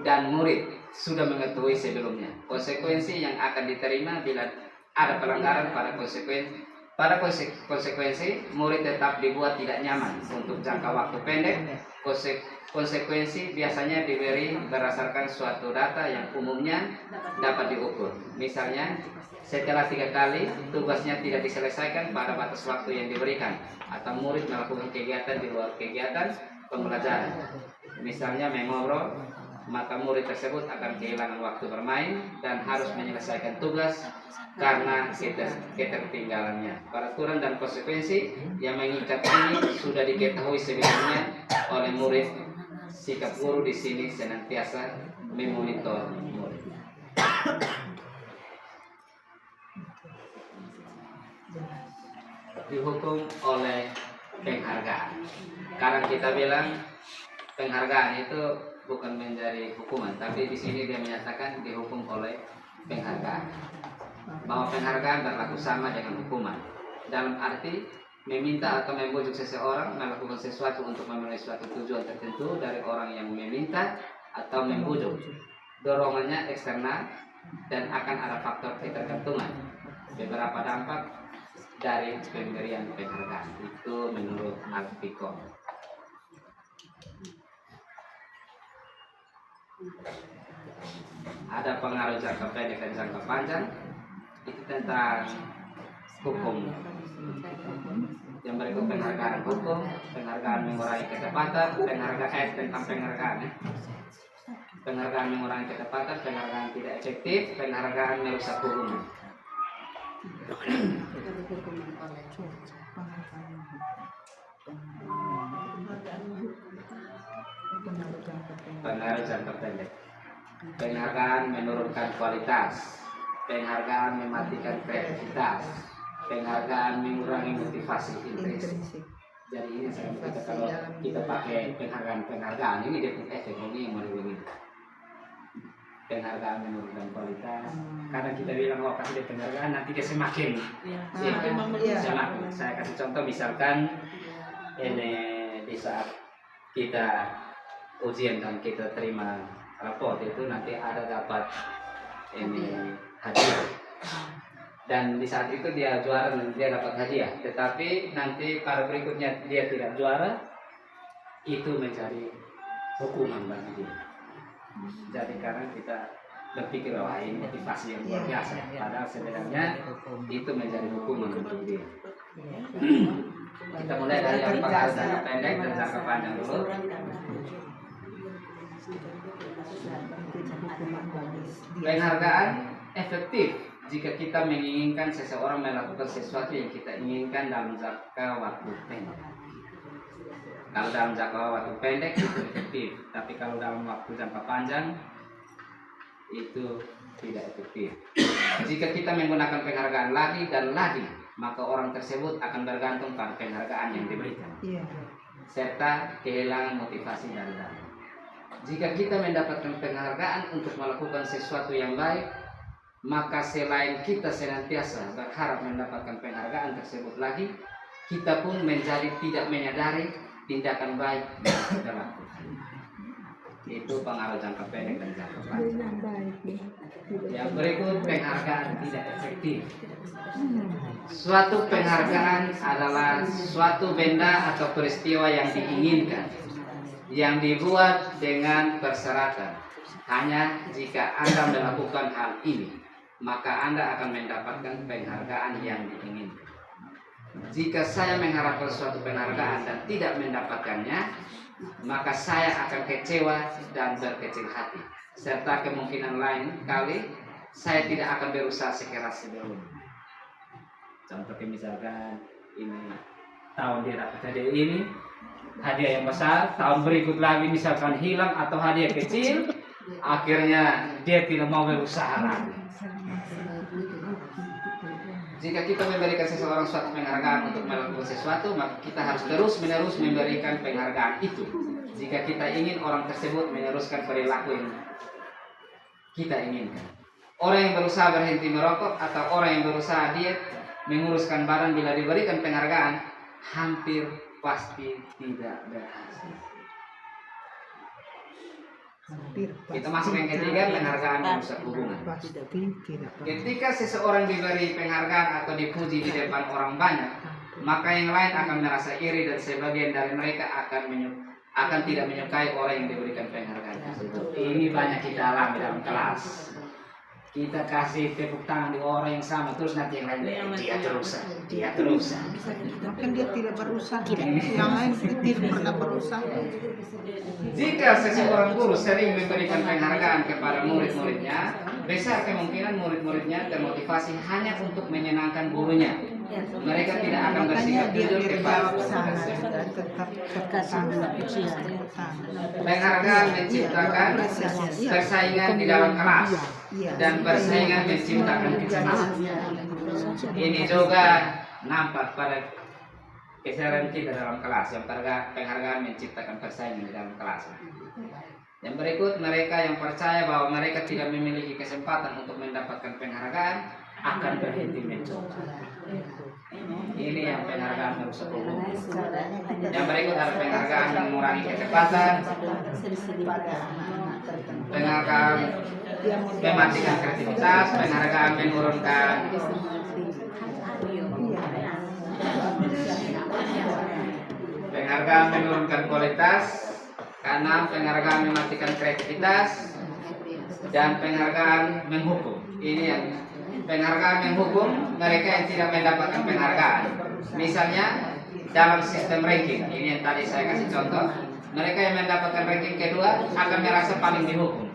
dan murid sudah mengetahui sebelumnya konsekuensi yang akan diterima bila ada pelanggaran pada konsekuensi. Pada konsekuensi, murid tetap dibuat tidak nyaman untuk jangka waktu pendek. Konsekuensi biasanya diberi berdasarkan suatu data yang umumnya dapat diukur. Misalnya, setelah 3 kali tugasnya tidak diselesaikan pada batas waktu yang diberikan, atau murid melakukan kegiatan di luar kegiatan pembelajaran. Misalnya mengobrol, maka murid tersebut akan kehilangan waktu bermain dan harus menyelesaikan tugas karena ketertinggalannya. Peraturan dan konsekuensi yang mengikat ini sudah diketahui sebelumnya oleh murid. Sikap guru di sini senantiasa memonitor murid. dihukum oleh penghargaan. Karena kita bilang penghargaan itu bukan menjadi hukuman, tapi di sini dia menyatakan dihukum oleh penghargaan. Bahwa penghargaan berlaku sama dengan hukuman. Dalam arti meminta atau membujuk seseorang melakukan sesuatu untuk memenuhi suatu tujuan tertentu dari orang yang meminta atau membujuk. Dorongannya eksternal dan akan ada faktor ketergantungan. Beberapa dampak dari pemberian penghargaan itu menurut Alpiko. Ada pengaruh jangka pendek dan jangka panjang. Itu tentang hukum. Yang berikut penghargaan hukum, penghargaan mengurangi ketepatan, penghargaan tentang penghargaan. Penghargaan mengurangi ketepatan, penghargaan tidak efektif, penghargaan merusak hubungan. Pengaruh jangka pendek. Penghargaan menurunkan kualitas, penghargaan mematikan kreativitas, penghargaan mengurangi motivasi intrinsik. Jadi ini saya kita kalau kita pakai penghargaan ini dia punya efek ini yang begini. Penghargaan menurunkan kualitas. Karena kita bilang oh kasih dia penghargaan nanti dia semakin. Semakin. Saya kasih contoh misalkan ini di saat kita ujian dan kita terima raport itu nanti ada dapat ini hadiah. Dan di saat itu dia juara dan dia dapat hadiah. Tetapi nanti pada berikutnya dia tidak juara, itu menjadi hukuman bagi dia. Jadi karena kita berpikir bahwa ini motivasi yang luar biasa, padahal sebenarnya itu menjadi hukuman bagi dia. Kita mulai dari yang pengaruh jangka pendek dan jangka panjang dulu. Penghargaan efektif jika kita menginginkan seseorang melakukan sesuatu yang kita inginkan dalam jangka waktu pendek. Kalau dalam jangka waktu pendek itu efektif, tapi kalau dalam waktu jangka panjang itu tidak efektif. Jika kita menggunakan penghargaan lagi dan lagi, maka orang tersebut akan bergantung pada penghargaan yang diberikan, serta kehilangan motivasi dari dalam. Jika kita mendapatkan penghargaan untuk melakukan sesuatu yang baik, maka selain kita senantiasa berharap mendapatkan penghargaan tersebut lagi, kita pun menjadi tidak menyadari tindakan baik yang kita lakukan. Itu pengaruh jangka pendek dan jangka panjang. Yang berikut penghargaan tidak efektif. Suatu penghargaan adalah suatu benda atau peristiwa yang diinginkan, yang dibuat dengan persyaratan. Hanya jika Anda melakukan hal ini, maka Anda akan mendapatkan penghargaan yang diinginkan. Jika saya mengharapkan suatu penghargaan dan tidak mendapatkannya, maka saya akan kecewa dan berkecil hati. Serta kemungkinan lain kali, saya tidak akan berusaha sekeras sebelumnya. Contohnya misalkan ini tahun dia dapat hadiah ini, hadiah yang besar, tahun berikut lagi misalkan hilang atau hadiah kecil, akhirnya dia tidak mau berusaha lagi. Jika kita memberikan seseorang suatu penghargaan untuk melakukan sesuatu, maka kita harus terus-menerus memberikan penghargaan itu. Jika kita ingin orang tersebut meneruskan perilaku yang kita inginkan. Orang yang berusaha berhenti merokok atau orang yang berusaha diet, menguruskan badan bila diberikan penghargaan, hampir pasti tidak berhasil. Kita masuk yang ketiga, penghargaan merusak hubungan. Ketika seseorang diberi penghargaan atau dipuji di depan orang banyak, maka yang lain akan merasa iri dan sebagian dari mereka akan tidak menyukai orang yang diberikan penghargaan tersebut. Ini banyak kita alami dalam kelas. Kita kasih tepuk tangan di orang yang sama, terus nanti yang lain dia terus. Kan dia tidak berusaha. Yang lain tidak pernah berusaha. Jika seseorang guru sering memberikan penghargaan kepada murid-muridnya, besar kemungkinan murid-muridnya termotivasi hanya untuk menyenangkan gurunya. Mereka tidak akan bersikap jujur kepada guru tersebut. Penghargaan menciptakan persaingan di dalam kelas dan persaingan menciptakan kecemasan. Ini juga nampak pada keseharian kita dalam kelas. Yang penghargaan menciptakan persaingan di dalam kelas. Yang berikut, mereka yang percaya bahwa mereka tidak memiliki kesempatan untuk mendapatkan penghargaan akan berhenti mencoba. Ini yang penghargaan merusak hukum. Yang berikut ada penghargaan yang mengurangi kecepatan, penghargaan mematikan kreativitas, penghargaan menurunkan kualitas, keenam penghargaan mematikan kreativitas, dan penghargaan menghukum. Ini yang penghargaan menghukum mereka yang tidak mendapatkan penghargaan. Misalnya dalam sistem ranking, ini yang tadi saya kasih contoh, mereka yang mendapatkan ranking kedua akan merasa paling dihukum.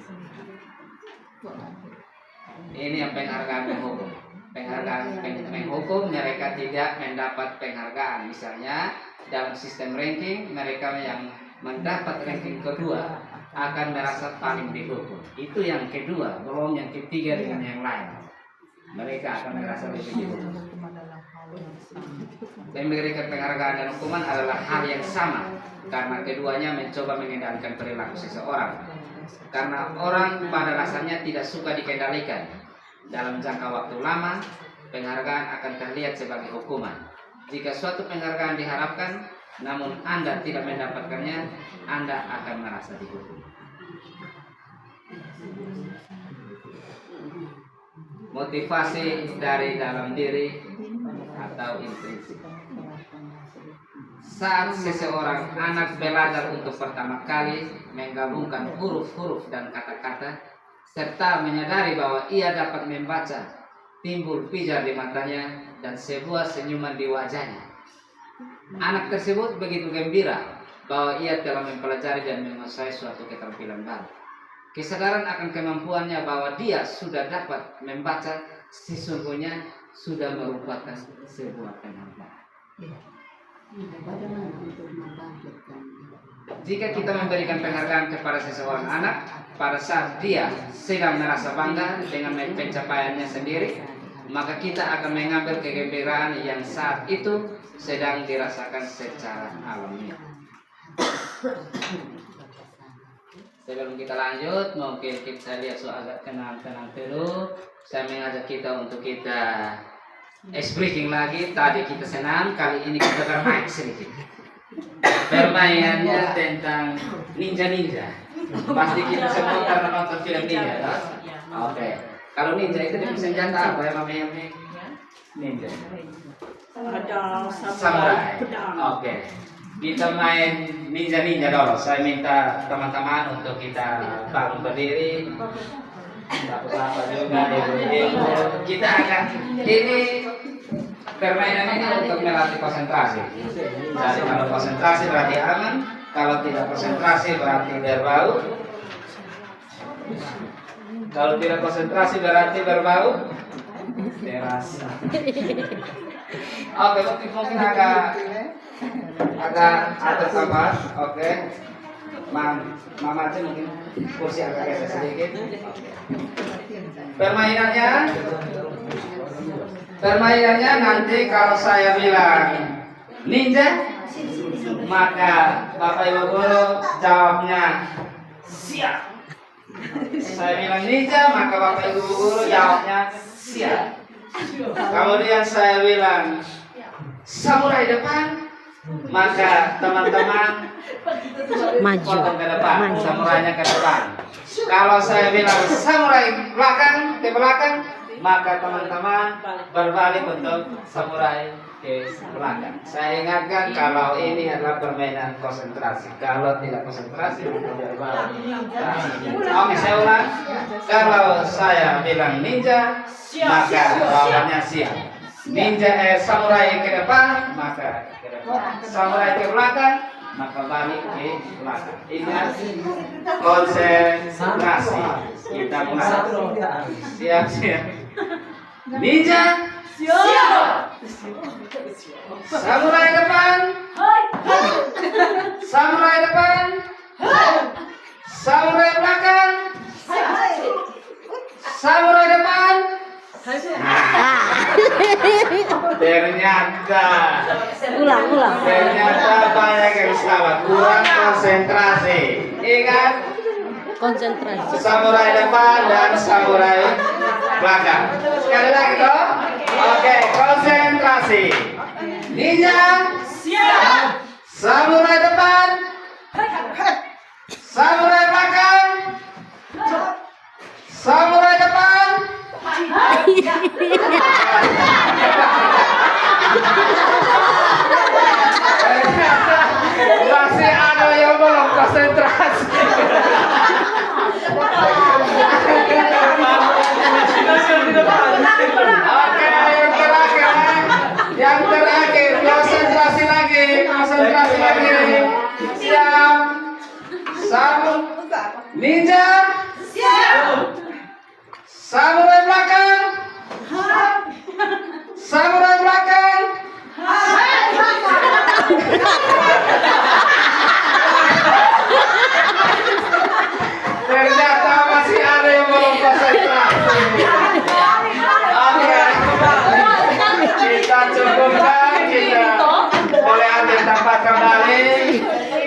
Ini yang penghargaan menghukum. Penghargaan menghukum mereka tidak mendapat penghargaan. Misalnya dalam sistem ranking, mereka yang mendapat ranking kedua akan merasa paling dihukum. Itu yang kedua, belum yang ketiga dengan yang lain. Mereka akan merasa lebih dihukum. Memberikan penghargaan dan hukuman adalah hal yang sama, karena keduanya mencoba mengendalikan perilaku seseorang. Karena orang pada dasarnya tidak suka dikendalikan. Dalam jangka waktu lama, penghargaan akan terlihat sebagai hukuman. Jika suatu penghargaan diharapkan, namun Anda tidak mendapatkannya, Anda akan merasa dihukum. Motivasi dari dalam diri atau intrinsik. Saat seseorang anak belajar untuk pertama kali menggabungkan huruf-huruf dan kata-kata, serta menyadari bahwa ia dapat membaca, timbul pijar di matanya dan sebuah senyuman di wajahnya. Anak tersebut begitu gembira bahwa ia telah mempelajari dan menguasai suatu keterampilan baru. Kesadaran akan kemampuannya bahwa dia sudah dapat membaca sesungguhnya sudah merupakan sebuah kemampuan. Jika kita memberikan penghargaan kepada seseorang anak pada saat dia sedang merasa bangga dengan pencapaiannya sendiri, maka kita akan mengambil kegembiraan yang saat itu sedang dirasakan secara alamiah. Sebelum kita lanjut, mungkin kita lihat soal agak tenang-tenang dulu. Saya mengajak kita untuk kita breaking lagi. Tadi kita senang, kali ini kita bermain sedikit. Permainannya tentang ninja-ninja. Pasti kita semua pernah nonton film ninja, kan? Oke. Kalau ninja itu dia senjata apa ya namanya? Ninja. Samurai. Oke. Kita main ninja-ninja dulu. Saya minta teman-teman untuk kita bangun berdiri. Apa-apa juga kita akan ini permainan ini untuk melatih konsentrasi. Jadi kalau konsentrasi berarti aman, kalau tidak konsentrasi berarti berbau. Kalau tidak konsentrasi berarti berbau terasa. Oke, mungkin agak atas apa? Oke. Mama aja mungkin kursi agak geser sedikit. Permainannya nanti kalau saya bilang ninja, maka Bapak Ibu Guru jawabnya siap. Saya bilang ninja, maka Bapak Ibu Guru jawabnya siap. Kemudian saya bilang samurai depan, maka teman-teman potong ke depan, samurainya ke depan. Kalau saya bilang samurai ke belakang, maka teman-teman berbalik untuk samurai ke belakang. Saya ingatkan kalau ini adalah permainan konsentrasi. Kalau tidak konsentrasi, berbalik. Oke, saya ulang. Kalau saya bilang ninja, maka jawabannya siap. Ninja samurai ke depan, maka ke depan. Samurai ke belakang, maka balik ke belakang. Ingat konsentrasi. Kita mulai. Siap. Ninja siap. Samurai depan. Samurai depan. Samurai belakang. Samurai depan. Ternyata ternyata Ulang. banyak yang salah, kurang konsentrasi. Ingat, Konsentrasi. samurai depan dan samurai belakang. Sekali lagi toh. Oke, konsentrasi. Ninja siap. Samurai depan. Samurai belakang. Samurai depan. Masih ada yang belum konsentrasi. Oke, yang terakhir, konsentrasi lagi. Siap. Ninja. Siap. Samurai belakang. Samurai belakang. Ternyata masih ada yang belum konsentrasi. Oke, kita cukupkan, kita boleh ambil tempat kembali.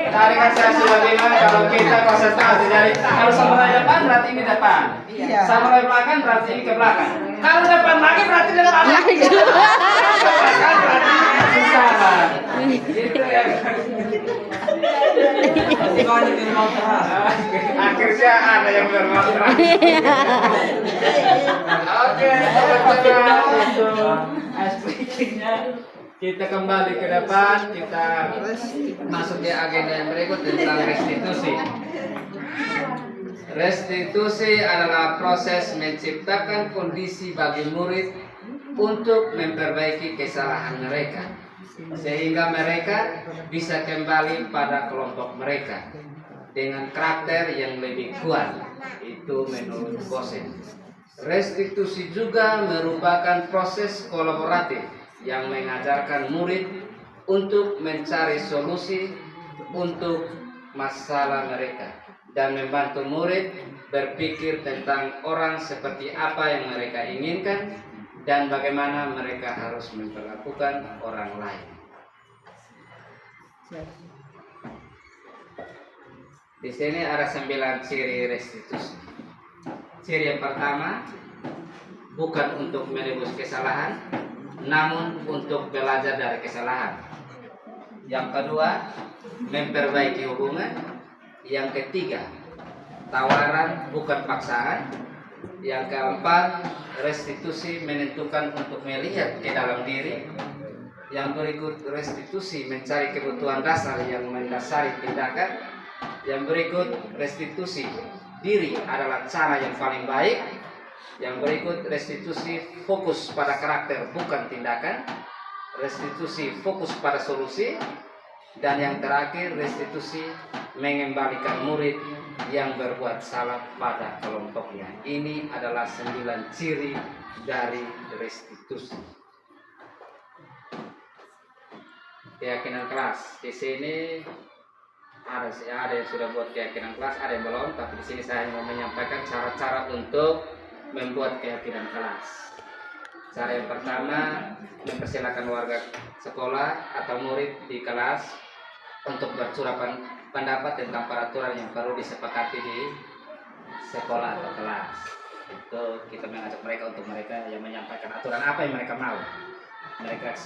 Tadi kan saya sudah bilang kalau kita konsentrasi, jadi kalau samurai depan berarti ini depan, samurai belakang berarti ini ke belakang. Kalau depan lagi berarti depan lagi. Belakang berarti masih sama. Gitu ya. Akhirnya ada yang bermanfaat. Oke, teman-teman, untuk speakingnya kita kembali ke depan, kita masuk ke agenda yang berikut tentang restitusi. Restitusi adalah proses menciptakan kondisi bagi murid untuk memperbaiki kesalahan mereka, sehingga mereka bisa kembali pada kelompok mereka dengan karakter yang lebih kuat. Itu menurut Gosen. Restitusi juga merupakan proses kolaboratif yang mengajarkan murid untuk mencari solusi untuk masalah mereka dan membantu murid berpikir tentang orang seperti apa yang mereka inginkan dan bagaimana mereka harus memperlakukan orang lain. Di sini ada 9 ciri restitusi. Ciri yang pertama, bukan untuk menebus kesalahan, namun untuk belajar dari kesalahan. Yang kedua, memperbaiki hubungan. Yang ketiga, tawaran bukan paksaan. Yang keempat, restitusi menentukan untuk melihat ke dalam diri. Yang berikut, restitusi mencari kebutuhan dasar yang mendasari tindakan. Yang berikut, restitusi diri adalah cara yang paling baik. Yang berikut, restitusi fokus pada karakter bukan tindakan. Restitusi fokus pada solusi. Dan yang terakhir, restitusi mengembalikan murid yang berbuat salah pada kelompoknya. Ini adalah 9 ciri dari restitusi. Keyakinan kelas. Di sini ada yang sudah buat keyakinan kelas, ada yang belum, tapi di sini saya mau menyampaikan cara-cara untuk membuat keyakinan kelas. Cara yang pertama, mempersilakan warga sekolah atau murid di kelas untuk bercurahkan pendapat tentang peraturan yang perlu disepakati di sekolah atau kelas. Itu kita mengajak mereka untuk mereka yang menyampaikan aturan apa yang mereka mau. Mereka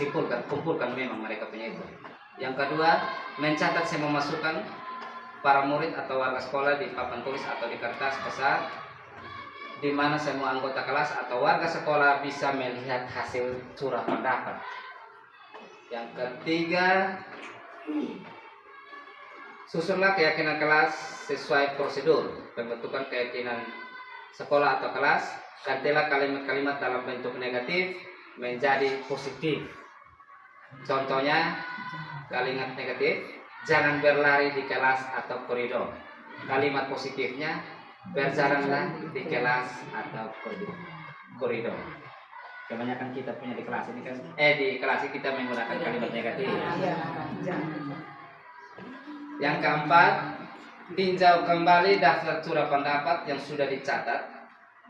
kumpulkan memang mereka punya itu. Yang kedua, mencatat semua masukan para murid atau warga sekolah di papan tulis atau di kertas besar, di mana semua anggota kelas atau warga sekolah bisa melihat hasil curah pendapat. Yang ketiga, susunlah keyakinan kelas sesuai prosedur pembentukan keyakinan sekolah atau kelas. Gantilah kalimat-kalimat dalam bentuk negatif menjadi positif. Contohnya, kalimat negatif, jangan berlari di kelas atau koridor. Kalimat positifnya, berjalanlah di kelas atau koridor. Kebanyakan kita punya di kelas ini kan, di kelas ini kita menggunakan kalimat negatif. Yang keempat, tinjau kembali daftar curah pendapat yang sudah dicatat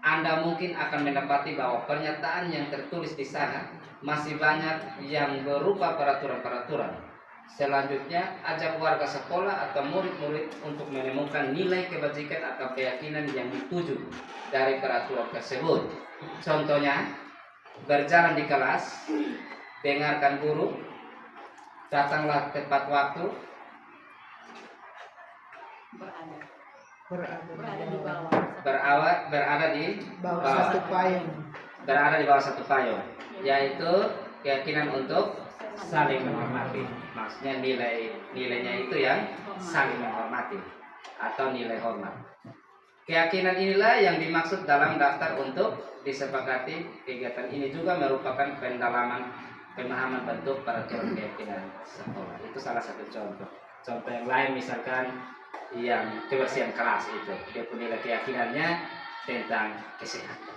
Anda mungkin akan mendapati bahwa pernyataan yang tertulis di sana masih banyak yang berupa peraturan-peraturan. Selanjutnya, ajak warga sekolah atau murid-murid untuk menemukan nilai kebajikan atau keyakinan yang dituju dari peraturan tersebut. Contohnya, berjalan di kelas, dengarkan guru, datanglah tepat waktu, berada di Bawah satu payung. bawah satu payung, yaitu keyakinan untuk saling menghormati. Maksudnya nilainya itu yang saling menghormati atau nilai hormat. Keyakinan inilah yang dimaksud dalam daftar untuk disepakati. Kegiatan ini juga merupakan pendalaman pemahaman bentuk peraturan keyakinan sekolah. Itu salah satu contoh. Contoh yang lain misalkan yang kebersihan kelas itu, dia punya nilai keyakinannya tentang kesehatan.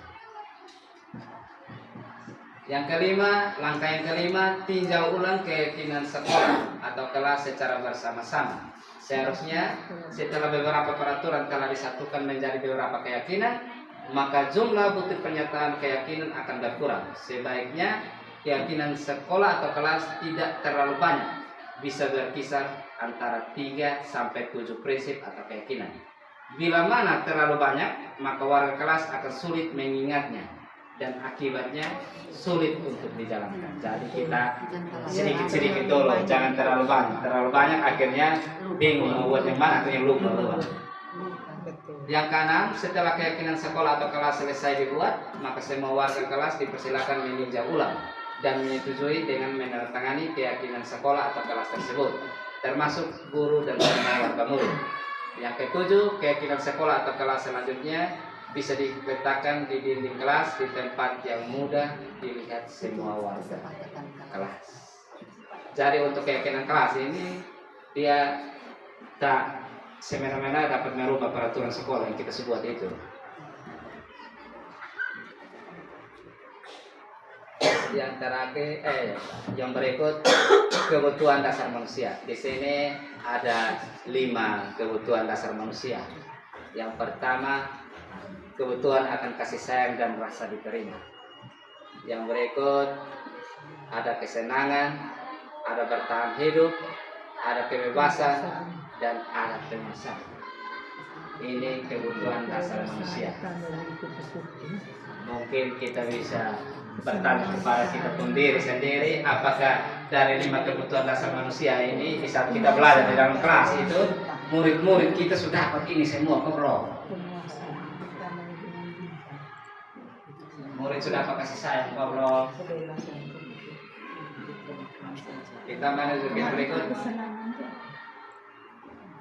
Yang kelima, langkah yang kelima, tinjau ulang keyakinan sekolah atau kelas secara bersama-sama. Seharusnya setelah beberapa peraturan telah disatukan menjadi beberapa keyakinan, maka jumlah butir pernyataan keyakinan akan berkurang. Sebaiknya keyakinan sekolah atau kelas tidak terlalu banyak, bisa berkisar antara 3 sampai 7 prinsip atau keyakinan. Bila mana terlalu banyak, maka warga kelas akan sulit mengingatnya dan akibatnya sulit untuk dijalankan. Jadi kita sedikit-sedikit dulu, jangan terlalu banyak. Terlalu banyak akhirnya bingung mau buat yang mana atau yang lupa. Yang keenam, setelah keyakinan sekolah atau kelas selesai dibuat, maka semua warga kelas dipersilakan meninjau ulang dan menyetujui dengan menandatangani keyakinan sekolah atau kelas tersebut, termasuk guru dan semua warga murid. Yang ketujuh, keyakinan sekolah atau kelas selanjutnya bisa diletakkan di dinding kelas di tempat yang mudah dilihat semua warga kelas. Jadi untuk keyakinan kelas ini dia tak semena-mena dapat merubah peraturan sekolah yang kita sebut itu. Yang terakhir, yang berikut kebutuhan dasar manusia. Di sini ada 5 kebutuhan dasar manusia. Yang pertama, kebutuhan akan kasih sayang dan rasa diterima. Yang berikut ada kesenangan, ada bertahan hidup, ada kebebasan, dan ada pemasangan. Ini kebutuhan dasar manusia. Mungkin kita bisa bertanya kepada kita sendiri sendiri, apakah dari 5 kebutuhan dasar manusia ini di saat kita belajar di dalam kelas itu murid-murid kita sudah dapat ini semua, bro? Murid sudah apa kasih sayang, bro? Kita menuju yang berikut.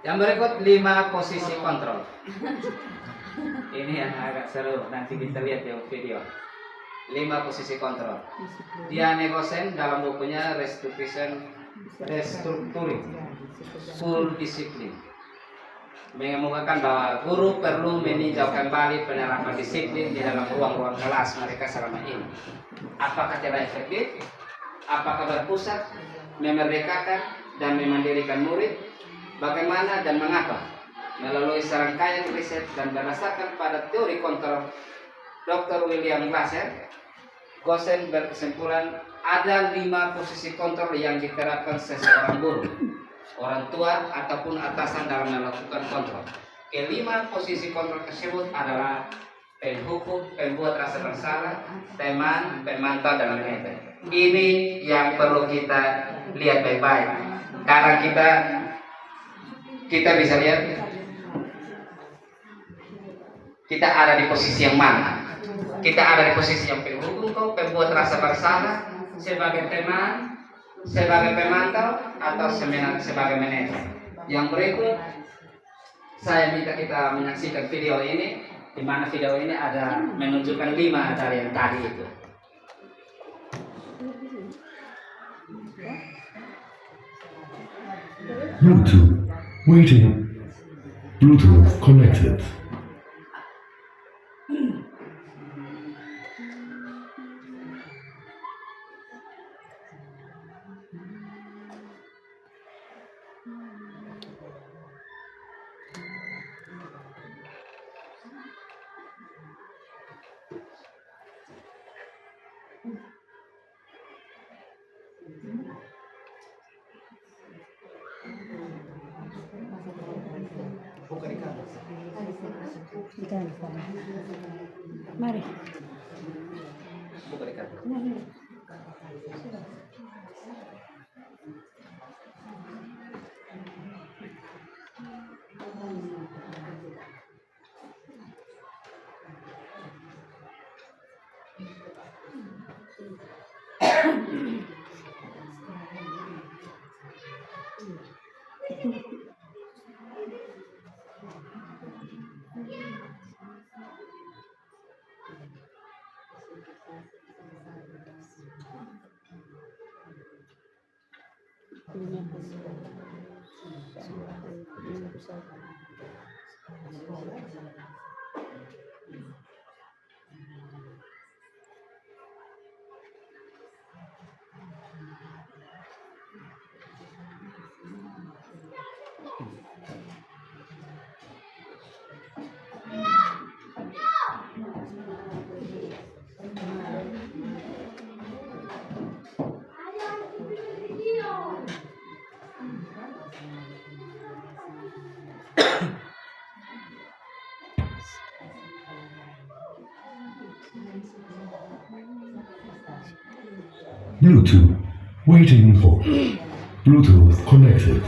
Yang berikut 5 posisi kontrol. Ini yang agak seru, nanti kita lihat di video. 5 posisi kontrol. Diane Gosen dalam bukunya Restructuring Full Discipline mengemukakan bahwa guru perlu meninjau kembali penerapan disiplin di dalam ruang-ruang kelas mereka selama ini. Apakah tidak efektif? Apakah berpusat, memerdekakan, dan memandirikan murid? Bagaimana dan mengapa? Melalui serangkaian riset dan berdasarkan pada teori kontrol Dr. William Glasser, Gosen berkesimpulan ada 5 posisi kontrol yang diterapkan seseorang guru, orang tua, ataupun atasan dalam melakukan kontrol. Kelima posisi kontrol tersebut adalah penghukum, pembuat rasa bersalah, teman, pemantau, dan manajer. Ini yang perlu kita lihat baik-baik. Karena kita bisa lihat kita ada di posisi yang mana. Kita ada di posisi yang penghukum, pembuat rasa bersalah, sebagai teman, sebagai pemantau, atau sebagai manajer. Yang berikut saya minta kita menyaksikan video ini, di mana video ini ada menunjukkan 5 dari yang tadi itu. Bluetooth. Waiting. Bluetooth connected. Mari. Bluetooth. Waiting for. Bluetooth connected.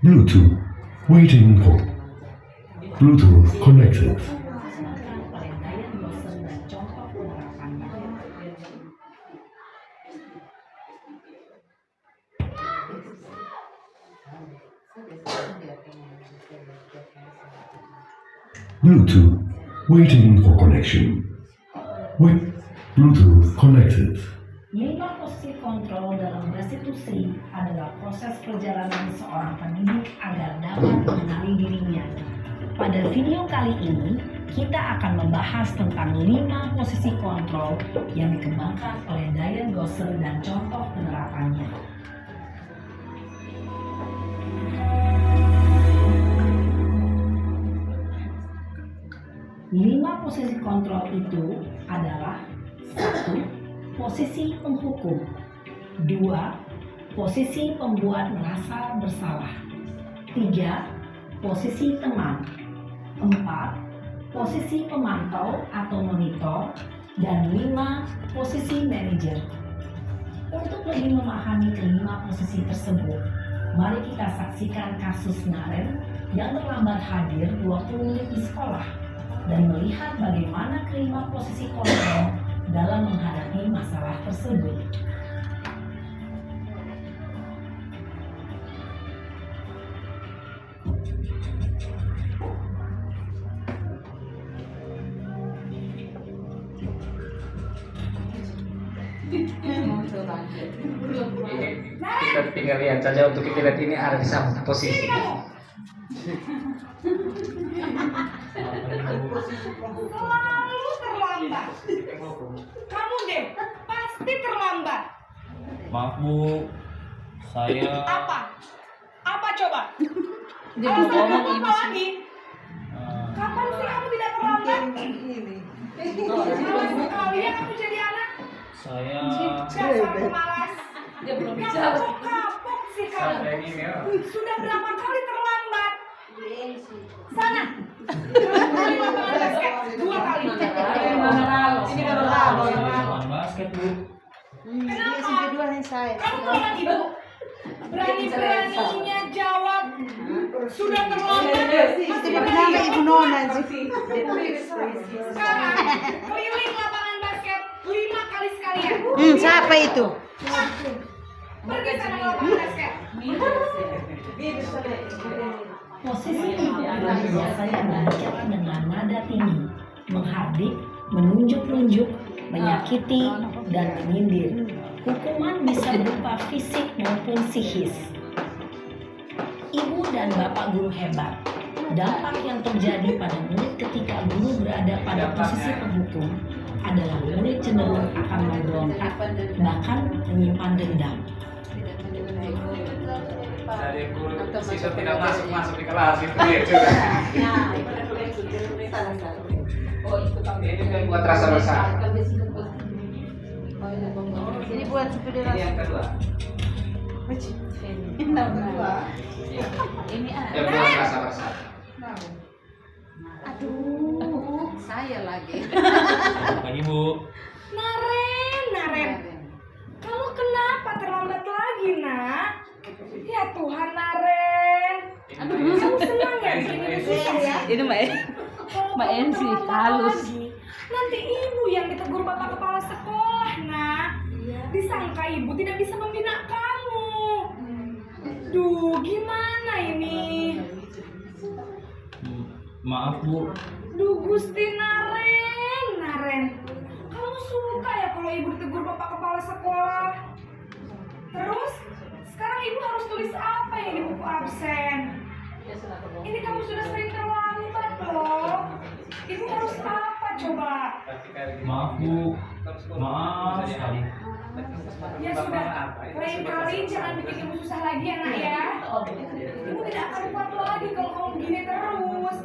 Bluetooth. Waiting for. Bluetooth connected. Bluetooth. Waiting for connection. Wait. Bluetooth connected. 5 posisi kontrol dalam restitusi adalah proses perjalanan seorang pendidik agar dapat mengenali dirinya. Pada video kali ini, kita akan membahas tentang 5 posisi kontrol yang dikembangkan oleh Diane Gosser dan contoh penerapannya. Lima posisi kontrol itu adalah 1. Posisi penghukum. 2. Posisi pembuat merasa bersalah. 3. Posisi teman. 4. Posisi pemantau atau monitor. Dan 5. Posisi manajer. Untuk lebih memahami kelima posisi tersebut, mari kita saksikan kasus Naren yang terlambat hadir 20 menit di sekolah dan melihat bagaimana kelima posisi kontrol dalam menghadapi masalah tersebut. Kita tinggal lihat saja untuk kita lihat ini ada di sana posisi. Selalu terlambat. Kamu deh, pasti terlambat. Maaf Bu, saya Apa? Apa coba? Dia Alasan ngomong kamu ini apa sih. lagi? Kapan sih kamu tidak terlambat? Malas sekali ya kamu jadi anak. saya Dasar pemalas. Dia belum Kamu bicara. kok kapok sih kamu? Sudah berapa kali terlambat? Sana. Kali lapangan basket 2 kali. Ini kan lalu. lawan basket Bu. Dia sudah dua yang saya. Kamu teman ibu. Berani-beraninya jawab. Sudah terlambat. Masih Tidak berani. pernah Ibu Nona sih. Sekarang keliling lapangan basket 5 kali sekalian. Siapa itu? Pergi sana ke lapangan basket. Posisi penghukum biasanya berbicara dengan nada tinggi, menghardik, menunjuk-nunjuk, menyakiti, dan menyindir. Hukuman bisa berupa fisik maupun psikis. Ibu dan bapak guru hebat. Dampak yang terjadi pada murid ketika guru berada pada posisi penghukum adalah murid cenderung akan memberontak, bahkan menyimpan dendam. Dari guru siswa tidak masuk di kelas itu ya juga. Nah, itu referensi salah satu. Oh, itu kami. Ini kan buat rasa bersalah. Ini buat Ini federasi. yang kedua. Iya. Ini Yang buat rasa bersama. aduh, saya lagi. Pagi Bu. Naren. Kamu kenapa terlambat lagi, Nak? Ya Tuhan, Naren. Kamu senang ya bikin ibu susah ya? Ini Mbak Ensi, halus. Nanti ibu yang ditegur bapak kepala sekolah, Nak. Disangka ibu tidak bisa membina kamu. Duh, gimana ini? Maaf Bu. Duh, Gusti Naren. Kamu suka ya kalau ibu ditegur bapak kepala sekolah? Terus, sekarang ibu harus tulis apa yang di buku absen? Ini kamu sudah sering terlambat loh. Ibu harus apa coba? Maaf Bu. Maaf sekali. Ya sudah, lain kali jangan bikin ibu susah lagi ya nak ya. Ibu tidak akan kuat lagi kalau kamu begini terus.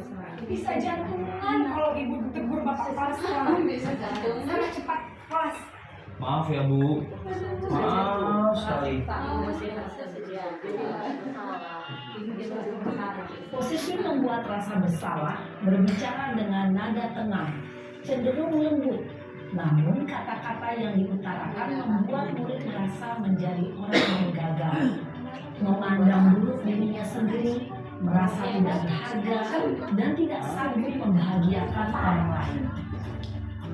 Bisa jantungan kalau ibu ditegur bapak kepala sekolah. Sana cepat kelas. Maaf ya Bu. Maaf sekali. Posisi membuat rasa bersalah berbicara dengan nada tenang, cenderung lembut. Namun kata-kata yang diutarakan membuat murid merasa menjadi orang yang gagal, memandang buruk dirinya sendiri, merasa tidak berharga, dan tidak sanggup membahagiakan orang lain.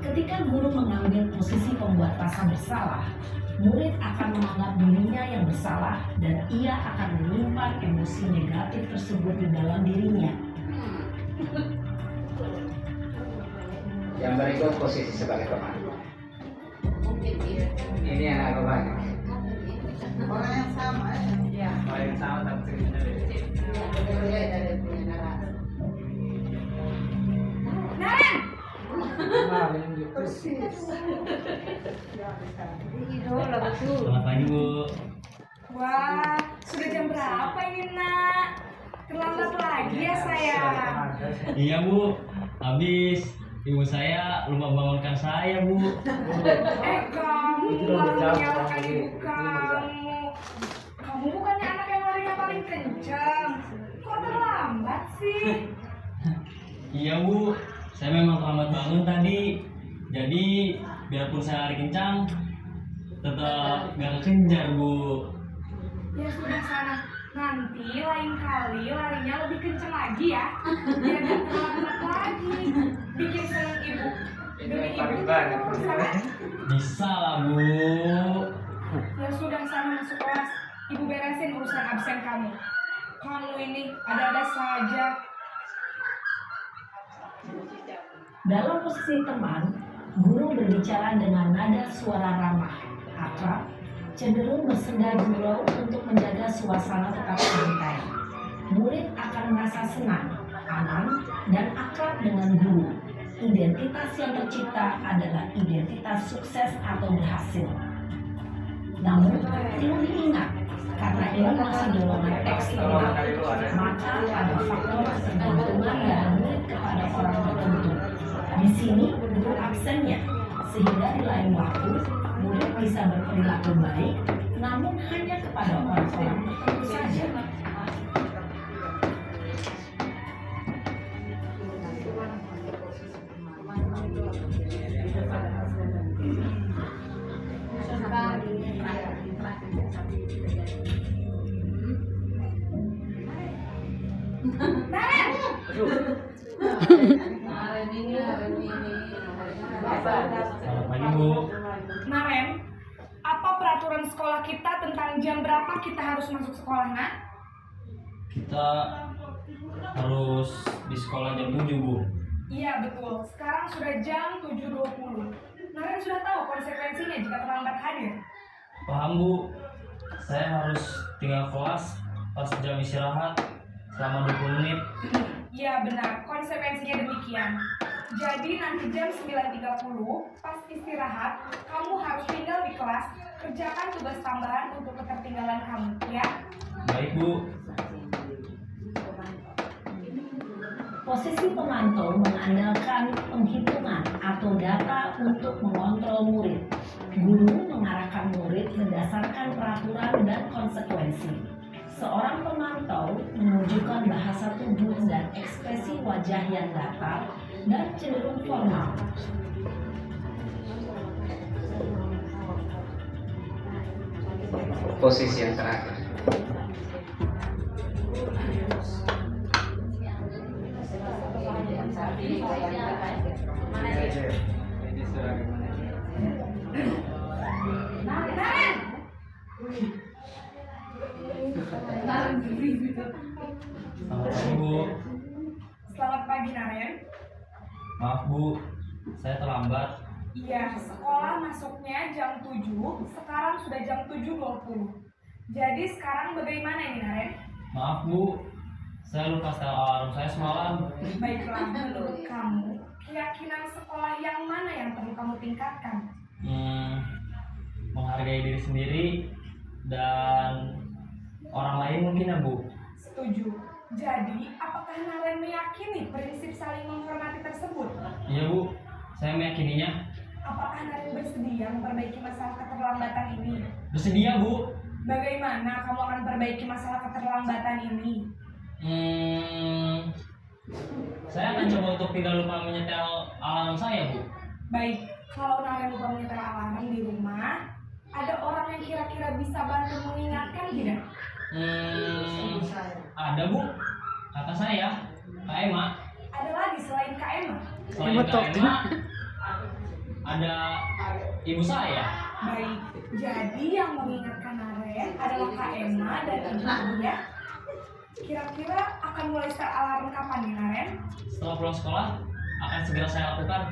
Ketika guru mengambil posisi pembuat rasa bersalah, murid akan menganggap dirinya yang bersalah dan ia akan menyimpan emosi negatif tersebut di dalam dirinya. Yang berikut posisi sebagai teman. Ini yang agak banyak. Orang yang sama ya. Orang yang sama tapi berbeda. Persis. Selamat pagi Bu. Wah, sudah jam berapa ini nak? Terlambat lagi ya saya. Iya Bu. Habis ibu saya lupa bangunkan saya Bu. Kamu malah menyalahkan ibu kamu. Kamu bukannya anak yang larinya paling kencang. Kok terlambat sih? Iya Bu. Saya memang terlambat bangun tadi. Jadi biarpun saya lari kencang, tetap gak kekejar Bu. Ya sudah sana. Nanti lain kali larinya lebih kencang lagi ya. Biar gak terlambat lagi. Bikin senang ibu. Demi ibu sana. Bisa lah Bu. Ya sudah sana masuk kelas. Ibu beresin urusan absen kamu. Kamu ini ada-ada saja. Dalam posisi teman, guru berbicara dengan nada suara ramah, akrab, cenderung bersenda gurau untuk menjaga suasana tetap santai. Murid akan merasa senang, aman, dan akrab dengan guru. Identitas yang tercipta adalah identitas sukses atau berhasil. Namun, perlu diingat, karena ini masih golongan eksternal, maka ada faktor ketergantungan dari murid kepada orang tertentu. Di sini guru absennya, sehingga di lain waktu murid bisa berperilaku baik, namun hanya kepada orang-orang tertentu saja. Selamat pagi Bu. Naren, apa peraturan sekolah kita tentang jam berapa kita harus masuk sekolah, nak? Kita harus di sekolah jam 7 Bu. Iya betul, sekarang sudah jam 7.20. Naren sudah tahu konsekuensinya jika terlambat hadir. Paham Bu. Saya harus tinggal kelas pas jam istirahat selama 20 menit. Iya benar, konsekuensinya demikian. Jadi nanti jam 9.30 pas istirahat, kamu harus tinggal di kelas, kerjakan tugas tambahan untuk ketertinggalan kamu, ya? Baik Bu. Posisi pemantau mengandalkan penghitungan atau data untuk mengontrol murid. Guru berdasarkan peraturan dan konsekuensi. Seorang pemantau menunjukkan bahasa tubuh dan ekspresi wajah yang datar dan cenderung formal. Posisi yang terakhir. Selamat pagi, Bu. Selamat pagi, Naren. Maaf, Bu. Saya terlambat. Iya, sekolah masuknya jam 7, sekarang sudah jam 7.20. Jadi sekarang bagaimana ini, Naren? Maaf, Bu. Saya lupa setel alarm saya semalam. Baiklah, menurut kamu, keyakinan sekolah yang mana yang perlu kamu tingkatkan? Menghargai diri sendiri dan orang lain mungkin ya, Bu. Setuju. Jadi, apakah Naren meyakini prinsip saling menghormati tersebut? Iya, Bu. Saya meyakininya. Apakah Naren bersedia memperbaiki masalah keterlambatan ini? Bersedia, Bu. Bagaimana kamu akan perbaiki masalah keterlambatan ini? Saya akan coba untuk tidak lupa menyetel alarm saya, Bu. Baik, kalau Naren lupa menyetel alarm di rumah, ada orang yang kira-kira bisa bantu mengingatkan tidak? Ada, Bu. Kata saya, Kak Emma. Ada lagi selain Kak Emma? Selain Kak Emma, ada ibu saya. Baik, jadi yang mengingatkan Naren adalah Kak Emma dan ibu ya. Kira-kira akan mulai start alarm kapan nih, Naren? Setelah pulang sekolah, akan segera saya lakukan.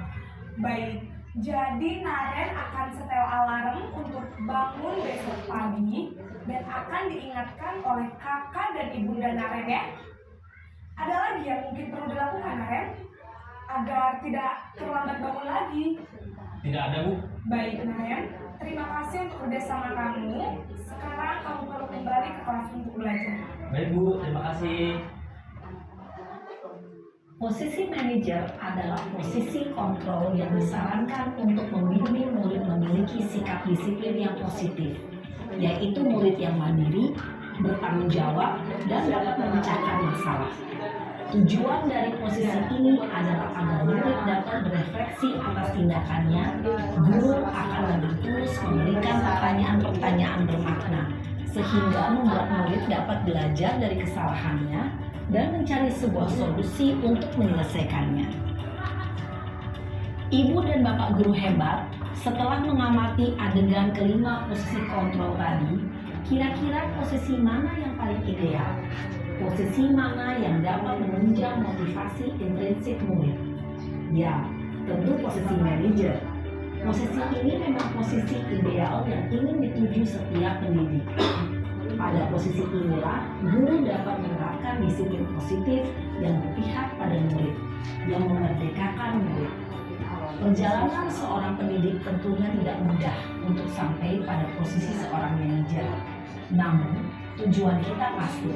Baik, jadi Naren akan setel alarm untuk bangun besok pagi dan akan diingatkan oleh kakak dan ibunda Naren ya. Ada lagi yang mungkin perlu dilakukan, Naren? Agar tidak terlambat bangun lagi. Tidak ada, Bu. Baik, Naren. Terima kasih untuk kerjasama kamu. Sekarang kamu perlu kembali ke kelas untuk belajar. Baik, Bu. Terima kasih. Posisi manajer adalah posisi kontrol yang disarankan untuk membimbing murid memiliki sikap disiplin yang positif, yaitu murid yang mandiri, bertanggung jawab, dan dapat memecahkan masalah. Tujuan dari posisi ini adalah agar murid dapat berefleksi atas tindakannya. Guru akan lebih tulus memberikan pertanyaan-pertanyaan bermakna, sehingga membuat murid dapat belajar dari kesalahannya dan mencari sebuah solusi untuk menyelesaikannya. Ibu dan Bapak guru hebat, setelah mengamati adegan kelima posisi kontrol tadi, kira-kira posisi mana yang paling ideal? Posisi mana yang dapat menunjang motivasi intrinsik murid? Ya, tentu posisi manajer. Posisi ini memang posisi ideal yang ingin dituju setiap pendidik. Pada posisi inilah, guru dapat menerapkan disiplin positif yang berpihak pada murid, yang memerdekakan murid. Perjalanan seorang pendidik tentunya tidak mudah untuk sampai pada posisi seorang manajer. Namun, tujuan kita pasti,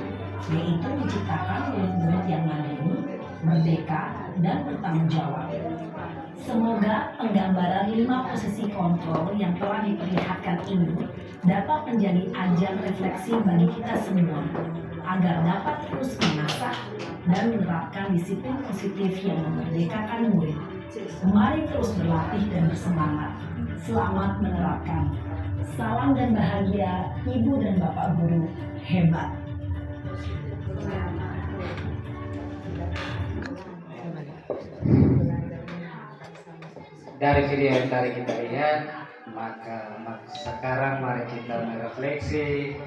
yaitu menciptakan murid-murid yang mandiri, merdeka, dan bertanggung jawab. Semoga penggambaran 5 posisi kontrol yang telah diperlihatkan ini dapat menjadi ajang refleksi bagi kita semua, agar dapat terus mengasah dan menerapkan disiplin positif yang memerdekakan murid. Mari terus berlatih dan bersemangat. Selamat menerapkan. Salam dan bahagia Ibu dan Bapak guru hebat. Dari video yang tadi kita lihat, maka sekarang mari kita merefleksi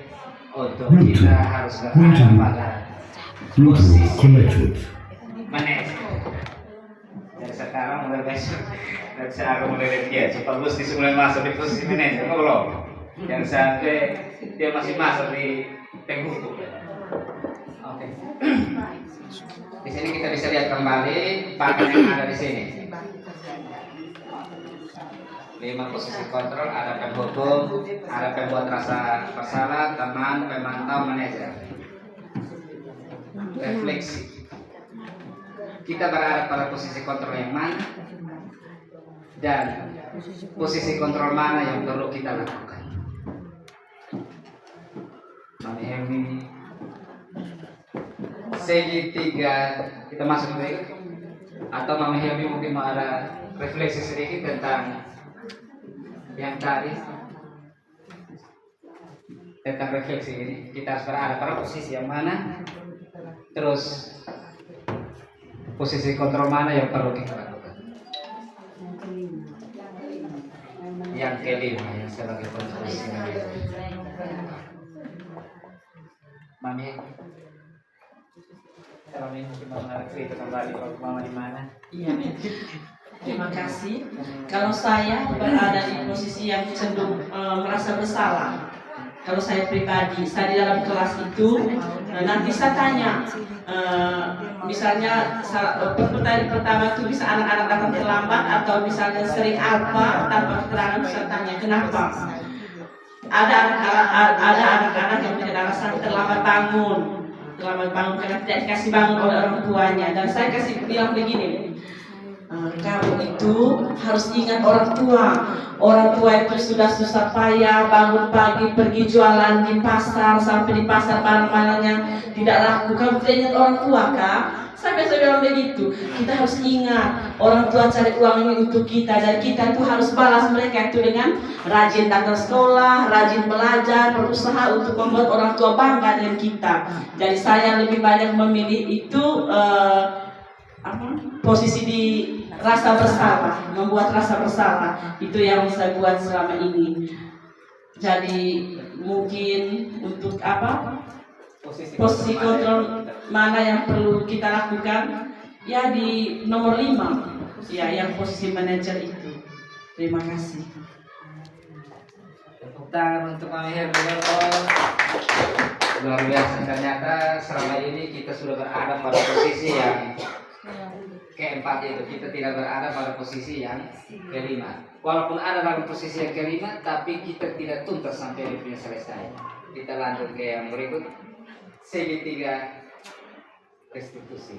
untuk kita harus berada pada Bluetooth connected. manajer. Dari sekarang mulai besok, dari sekarang mulai dia, supaya Gusti mulai masuk di posisi manajer, kok belum? Jangan sampai dia masih masuk di penghukum. Oke. Di sini kita bisa lihat kembali pakan yang ada di sini. 5 posisi kontrol, ada penghukum, ada pembuat rasa bersalah, teman, pemantau, manajer. Refleksi. Kita berada pada posisi kontrol yang mana dan posisi kontrol mana yang perlu kita lakukan. segitiga kita masuk dulu, atau Mama Helmi mungkin mau ada refleksi sedikit tentang yang tadi, tentang refleksi ini. Kita harus berada pada posisi yang mana, terus posisi kontrol mana yang perlu kita lakukan. Yang kelima yang sebagai posisi Mami, kalau ini gimana cerita kembali kalau Mama di mana? Iya, terima kasih. Kalau saya berada di posisi yang cenderung merasa bersalah. Kalau saya pribadi, saya di dalam kelas itu nanti saya tanya, misalnya pertanyaan pertama itu bisa anak-anak datang terlambat atau misalnya sering apa tanpa keterangan, saya tanya kenapa. Ada anak-anak yang punya alasan terlambat bangun karena tidak dikasih bangun oleh orang tuanya, dan saya kasih bilang begini, kamu itu harus ingat orang tua itu sudah susah payah bangun pagi pergi jualan di pasar, sampai di pasar barang-barangnya tidak laku, kamu tidak ingat orang tua kah? Saya biasa bilang begitu. Kita harus ingat orang tua cari uang ini untuk kita, dan kita itu harus balas mereka itu dengan rajin datang sekolah, rajin belajar, berusaha untuk membuat orang tua bangga dengan kita. Jadi saya lebih banyak memilih itu posisi di rasa bersalah, membuat rasa bersalah itu yang saya buat selama ini. Jadi mungkin untuk posisi kontrol mana yang perlu kita lakukan, ya di nomor 5 ya, yang posisi manajer itu. Terima kasih. Tepuk tangan untuk Mami Helmi. Luar biasa, ternyata selama ini kita sudah berada pada posisi yang keempat, itu kita tidak berada pada posisi yang kelima. Walaupun ada dalam posisi yang kelima, tapi kita tidak tuntas sampai punya selesai. Kita lanjut ke yang berikut, segitiga restitusi.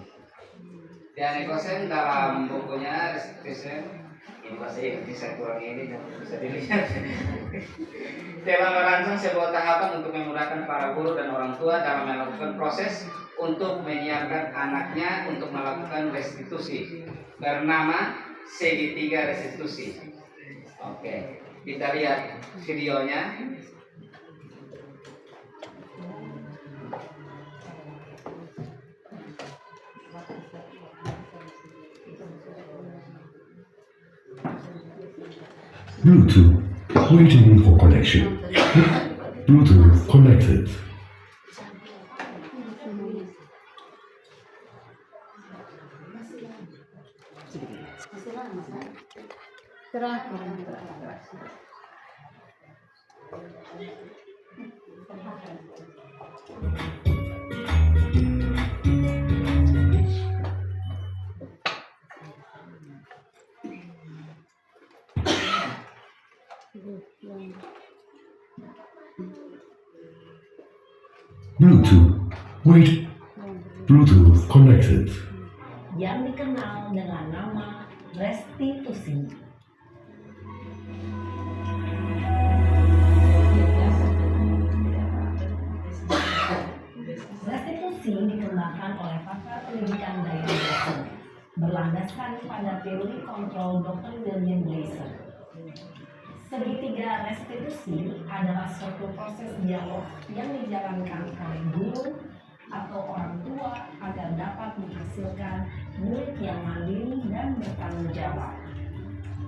Dan Ekosen dalam bukunya restitusi ini bahasa Inggris saya kurang ini dan bisa dilihat. Telah merancang sebuah tahapan untuk memudahkan para guru dan orang tua dalam melakukan proses untuk menyiapkan anaknya untuk melakukan restitusi, bernama segitiga restitusi. Oke, kita lihat videonya. Bluetooth. Waiting for connection. Bluetooth connected. Bluetooth. Wait. Bluetooth connected. Yang dikenal dengan nama restitusi. Restitusi dikembangkan oleh pakar pendidikan Diane Blaser, berlandaskan pada teori kontrol Dr. William Blaser. Segitiga restitusi adalah suatu proses dialog yang dijalankan oleh guru atau orang tua agar dapat menghasilkan murid yang mandiri dan bertanggung jawab.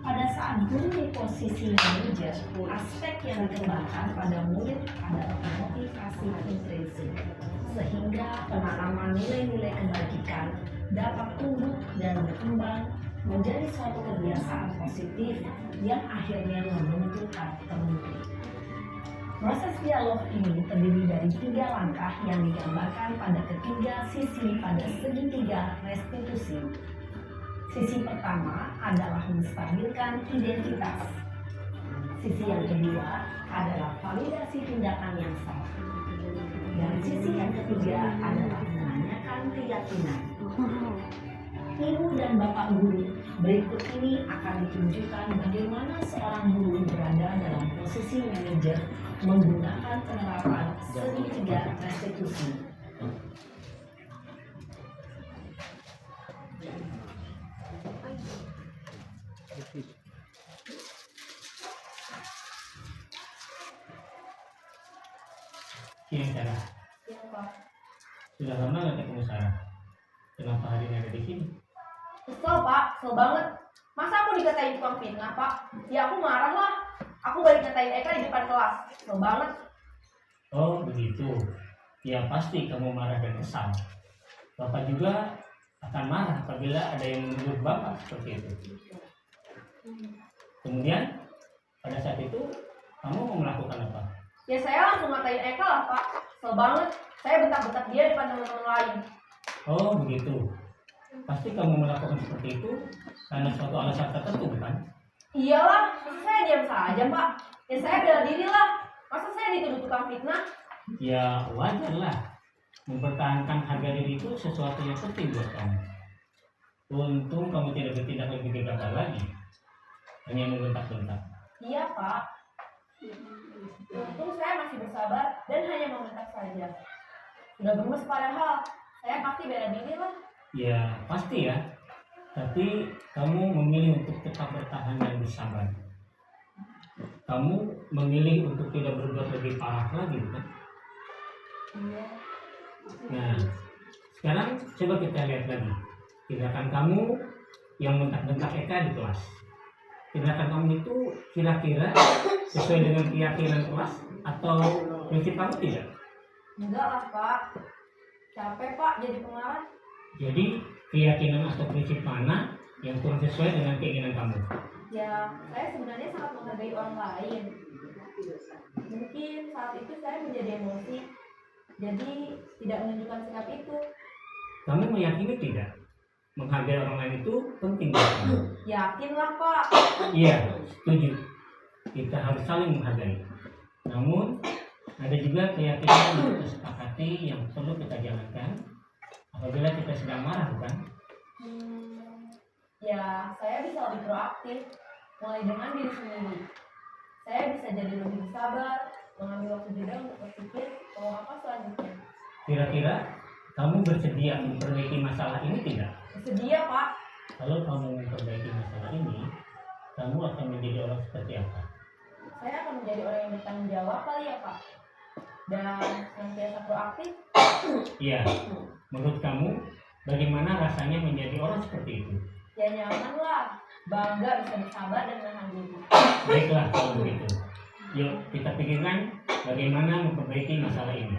Pada saat guru di posisi manajer, aspek yang dikembangkan pada murid adalah motivasi intrinsik, sehingga penanaman nilai-nilai kebajikan dapat tumbuh dan berkembang menjadi suatu kebiasaan positif yang akhirnya membentuk karakter murid. Proses dialog ini terdiri dari 3 langkah yang digambarkan pada ketiga sisi pada segitiga restitusi. Sisi pertama adalah menstabilkan identitas. Sisi yang kedua adalah validasi tindakan yang salah. Dan sisi yang ketiga adalah menanyakan keyakinan. Ibu dan Bapak guru, berikut ini akan ditunjukkan bagaimana seorang guru berada dalam posisi manajer menggunakan penerapan segitiga restitusi. Siang Sarah. Ya Pak. Sudah lama nggak ketemu Sarah? Kenapa hari ini ada di sini? Kesel Pak, kesel banget. Masa aku dikatain tukang fitnah Pak? Ya aku marah lah. Aku balik ngatain Eka di depan kelas. Kesel banget. Oh begitu. Ya pasti kamu marah dan kesal. Bapak juga akan marah apabila ada yang menegur Bapak seperti itu. Kemudian pada saat itu kamu mau melakukan apa? Ya saya langsung ngatain Eka lah Pak. Kesel banget. Saya bentak-bentak dia depan teman-teman lain. Oh begitu. Pasti kamu melakukan seperti itu karena suatu alasan tertentu bukan? Iyalah, masa saya diam saja Pak? Ya saya bela diri lah. Masa saya dituduh tukang fitnah? Ya wajar lah. Mempertahankan harga diri itu sesuatu yang penting buat kamu. Untung kamu tidak bertindak lebih gegabah lagi. Hanya membentak-bentak. Iya Pak. Untung saya masih bersabar dan hanya membentak saja. Sudah gemes padahal. Saya pasti bela diri lah. Ya pasti ya. Tapi kamu memilih untuk tetap bertahan dan bersabar. Kamu memilih untuk tidak berbuat lebih parah lagi bukan? Iya. Nah, sekarang coba kita lihat lagi tindakan kamu yang bentak-bentak Eka di kelas. Tindakan kamu itu kira-kira sesuai dengan keyakinan kelas atau prinsip kamu tidak? Enggak lah Pak. Capek Pak jadi pengarah. Jadi keyakinan atau prinsip mana yang kurang sesuai dengan keinginan kamu? Ya, saya sebenarnya sangat menghargai orang lain. Mungkin saat itu saya menjadi emosi, jadi tidak menunjukkan sikap itu. Kamu meyakini tidak? Menghargai orang lain itu penting buat kamu. Yakinlah Pak. Iya, setuju. Kita harus saling menghargai. Namun, ada juga keyakinan yang kita sepakati yang perlu kita jalankan apabila kita sedang marah, bukan? Ya, saya bisa lebih proaktif, mulai dengan diri sendiri. Saya bisa jadi lebih sabar, mengambil waktu jeda untuk berpikir mau apa selanjutnya. Kira-kira kamu bersedia memperbaiki masalah ini tidak? Bersedia Pak. Kalau kamu memperbaiki masalah ini, kamu akan menjadi orang seperti apa? Saya akan menjadi orang yang bertanggung jawab kali ya Pak. Dan senantiasa proaktif. Iya. Menurut kamu, bagaimana rasanya menjadi orang seperti itu? Ya nyaman lah, bangga bisa bersabar dan menahan diri. Baiklah kalau begitu. Yuk kita pikirkan bagaimana memperbaiki masalah ini.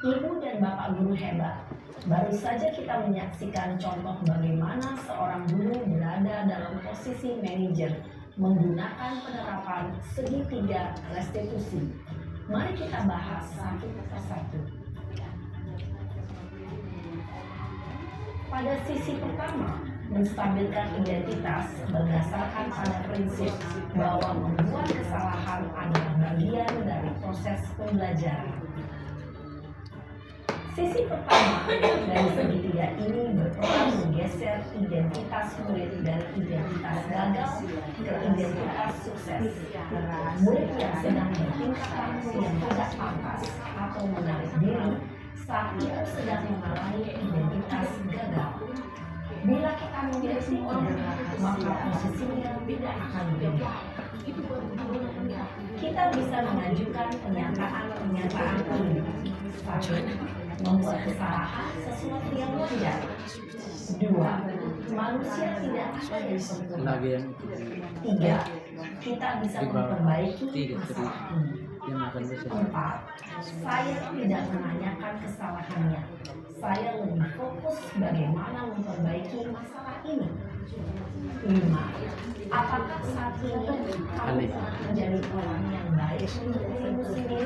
Ibu dan Bapak guru hebat, baru saja kita menyaksikan contoh bagaimana seorang guru berada dalam posisi manajer menggunakan penerapan segitiga restitusi. Mari kita bahas satu persatu. Pada sisi pertama, menstabilkan identitas berdasarkan pada prinsip bahwa membuat kesalahan adalah bagian dari proses pembelajaran. Sisi pertama dari segitiga ini berperan menggeser identitas murid dari identitas gagal ke identitas sukses. Murid yang sedang bertingkah laku yang tidak pantas atau menarik diri saat itu sedang mengalami identitas gagal. Bila kita mengerti ini, maka posisinya tidak akan berbeda. Kita bisa mengajukan pernyataan ini. 1. Membuat kesalahan sesuatu yang wajar. 2. Manusia tidak ada yang sempurna. 3. Kita bisa memperbaiki masalah ini. 4. Saya tidak menanyakan kesalahannya. Saya lebih fokus bagaimana memperbaiki masalah ini. 5. Apakah saat ini kamu telah menjadi orang yang baik untuk dirimu sendiri?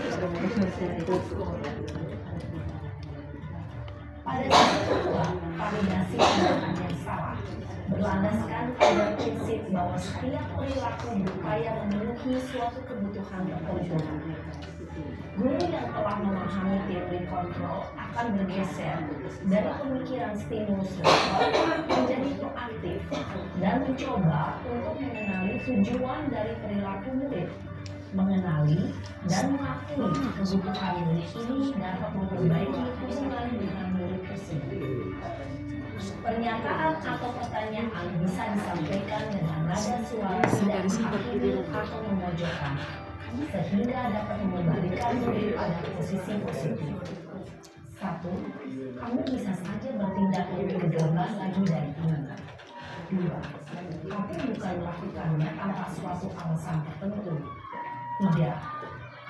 Pada sisi kedua, validasi tindakan yang salah berlandaskan pada prinsip bahwa setiap perilaku berupaya memenuhi suatu kebutuhan tertentu. Guru yang telah memahami teori kontrol akan bergeser dari pemikiran stimulus respon menjadi proaktif dan mencoba untuk mengenali tujuan dari perilaku murid. Mengenali dan mengakui kebutuhan murid ini dapat memperbaiki hubungan dengan murid tersebut. Pernyataan Pernyataan atau pertanyaan bisa disampaikan dengan nada suara tidak menghakimi atau memojokkan, sehingga dapat mengembalikan diri pada posisi positif. 1. Kamu bisa saja bertindak lebih gegabah lagi dari ini. 2. Kamu bukan melakukannya tanpa suatu alasan tertentu. 3.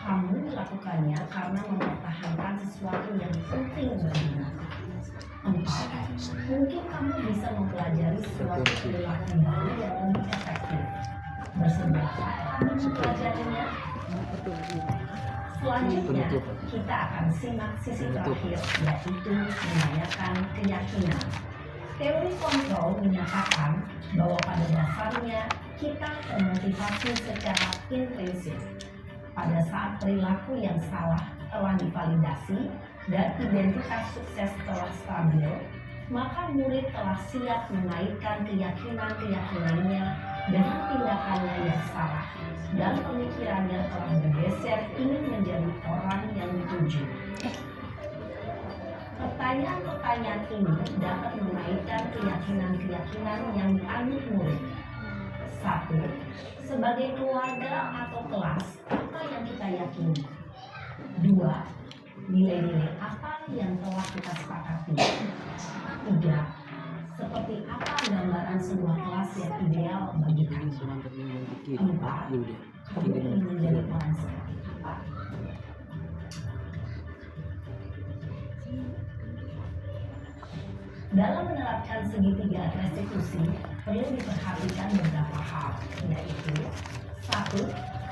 Kamu melakukannya karena mempertahankan sesuatu yang penting bagimu. 4. Mungkin kamu bisa mempelajari suatu perilaku baru yang lebih efektif. Bersediakah kamu mempelajarinya? Selanjutnya, kita akan simak sisi terakhir, yaitu menanyakan keyakinan. Teori kontrol menyatakan bahwa pada dasarnya kita termotivasi secara intrinsik. Pada saat perilaku yang salah telah divalidasi dan identitas sukses telah stabil, maka murid telah siap menaikkan keyakinan-keyakinannya dengan tindakannya yang salah, dan pemikirannya telah bergeser ingin menjadi orang yang dituju. Pertanyaan-pertanyaan ini dapat menaikkan keyakinan-keyakinan yang dianut murid. 1. Sebagai keluarga atau kelas, apa yang kita yakini? 2. Nilai-nilai apa yang telah kita sepakati? 3. Seperti apa gambaran sebuah kelas yang ideal bagi kami? 4. Kamu ingin menjadi orang seperti apa? Dalam menerapkan segitiga restitusi, perlu diperhatikan beberapa hal, yaitu 1.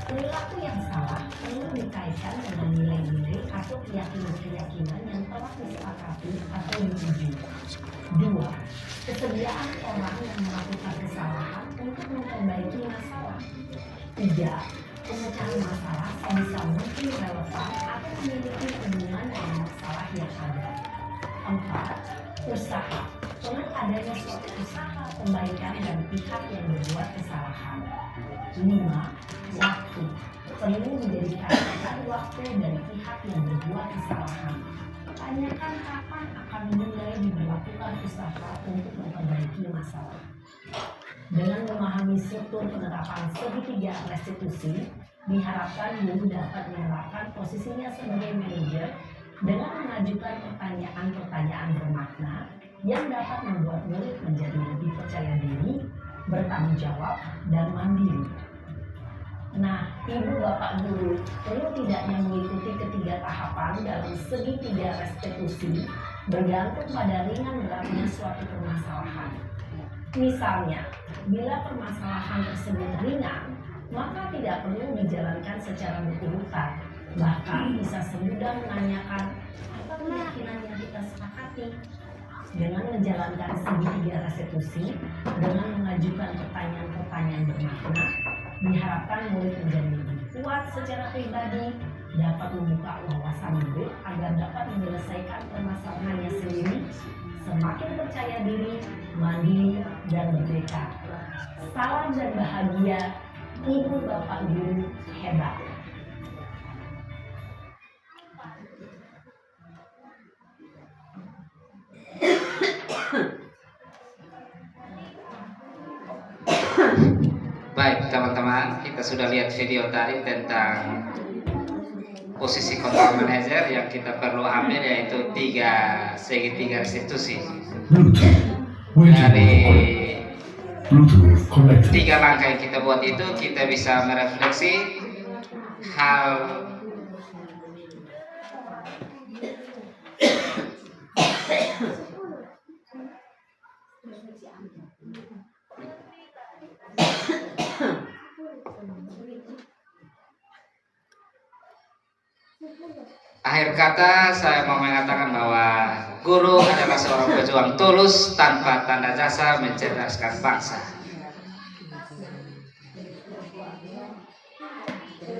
Perilaku yang salah perlu dikaitkan dengan nilai-nilai atau keyakinan-keyakinan yang telah disepakati atau dituju. 2. Kesediaan orang yang melakukan kesalahan untuk memperbaiki masalah. 3. Pemecahan masalah sebisa mungkin relevan atau memiliki hubungan dengan masalah yang ada. 4. Usaha. Dengan adanya suatu usaha perbaikan dari pihak yang berbuat kesalahan. 5. Waktu. Perlu didedikasikan waktu dari pihak yang berbuat kesalahan. Tanyakan kapan akan mulai diberlakukan usaha untuk memperbaiki masalah. Dengan memahami struktur penerapan segitiga restitusi, diharapkan guru dapat menerapkan posisinya sebagai manajer dengan mengajukan pertanyaan-pertanyaan bermakna yang dapat membuat murid menjadi lebih percaya diri, bertanggung jawab, dan mandiri. Nah, Ibu Bapak Guru, perlu tidaknya mengikuti ketiga tahapan dalam segitiga restitusi bergantung pada ringan beratnya suatu permasalahan. Misalnya, bila permasalahan tersebut ringan, maka tidak perlu dijalankan secara berurutan. Bahkan bisa semudah menanyakan apa keyakinan yang kita sepakati. Dengan menjalankan segitiga restitusi, dengan mengajukan pertanyaan-pertanyaan bermakna, diharapkan murid menjadi lebih kuat secara pribadi, dapat membuka wawasan murid agar dapat menyelesaikan permasalahannya sendiri, semakin percaya diri, mandiri, dan merdeka. Salam dan bahagia, Ibu Bapak Guru hebat. Baik teman-teman, kita sudah lihat video tadi tentang posisi control manager yang kita perlu ambil, yaitu segitiga restitusi. Dari Bluetooth connected. 3 langkah yang kita buat itu, kita bisa merefleksi hal akhir kata. Saya mau mengatakan bahwa guru adalah seorang pejuang tulus tanpa tanda jasa mencerdaskan bangsa.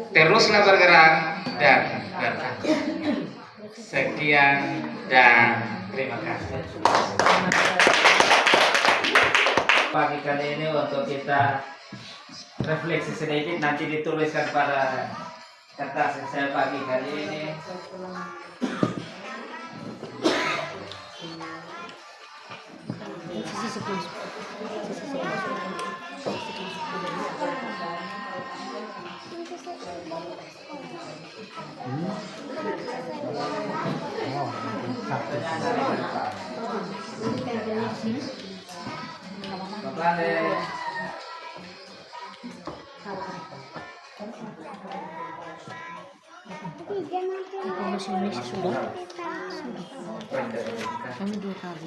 Teruslah bergerak dan berkarya. Sekian dan terima kasih. Pagi kali ini untuk kita refleksi sedikit, nanti dituliskan pada kertas yang saya pagi kali ini. Pelan deh. Bahasa Indonesia sudah. Kami 2 kali.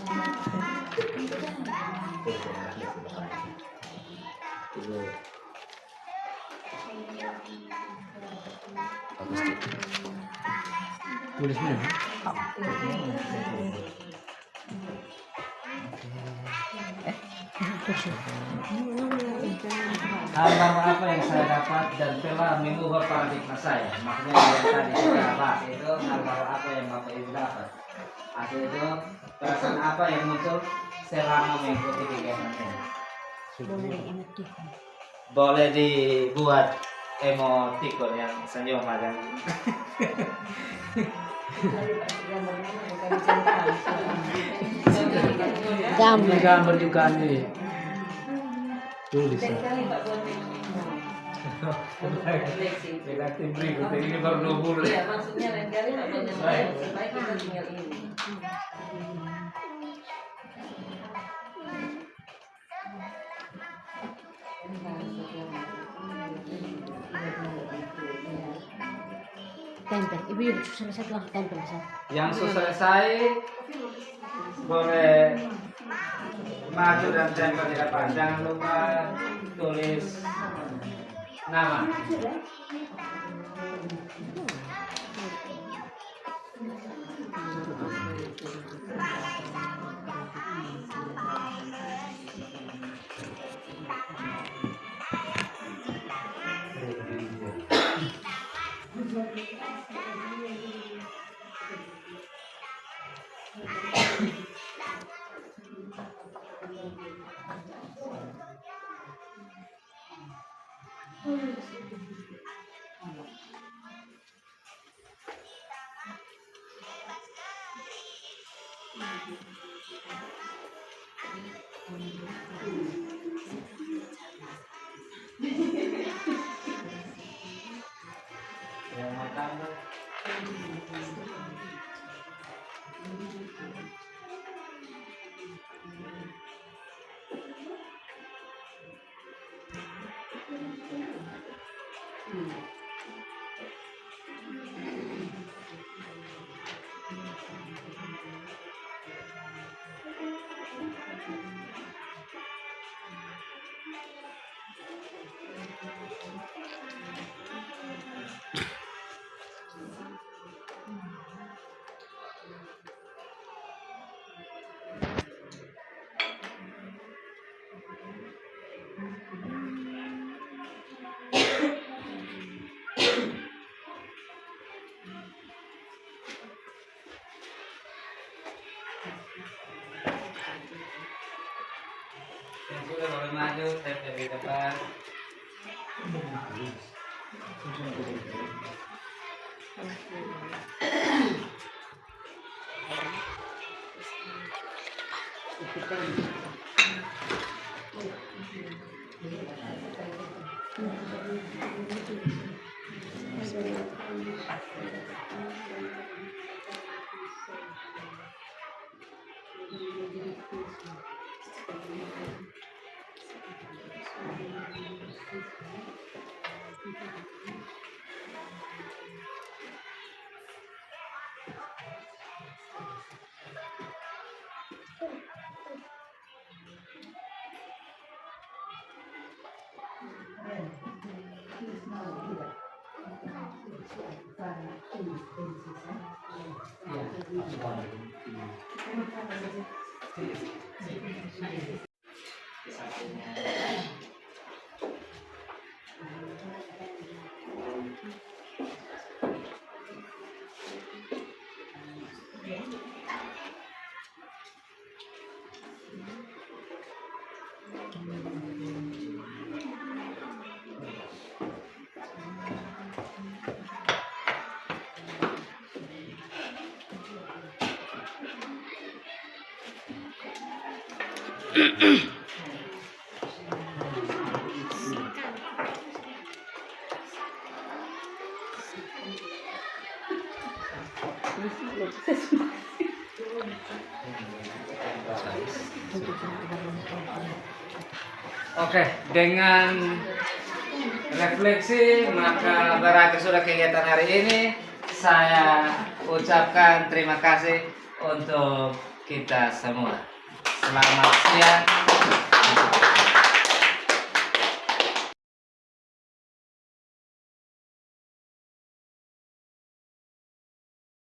Tulisnya. Hal baru apa yang saya dapat dan telah mengubah paradigma saya? Maksudnya yang tadi kita bahas itu hal baru apa yang Bapak Ibu dapat? Atau itu perasaan apa yang muncul selama mengikuti kegiatan ini? Boleh dibuat emoticon yang senyum aja. Gambar juga nih. Tulis. Relatif berikut ini baru 20. Iya, maksudnya lain kali nggak boleh supaya kita tinggal ini. Tempel. Ibu selesai telah tempel. Yang selesai boleh maju dan tempel di depan. Jangan lupa tulis nama. Yang matang. Yang sudah boleh maju, tempel di depan. Oke, dengan refleksi maka berakhir sudah kegiatan hari ini. Saya ucapkan terima kasih untuk kita semua. Selamat siang.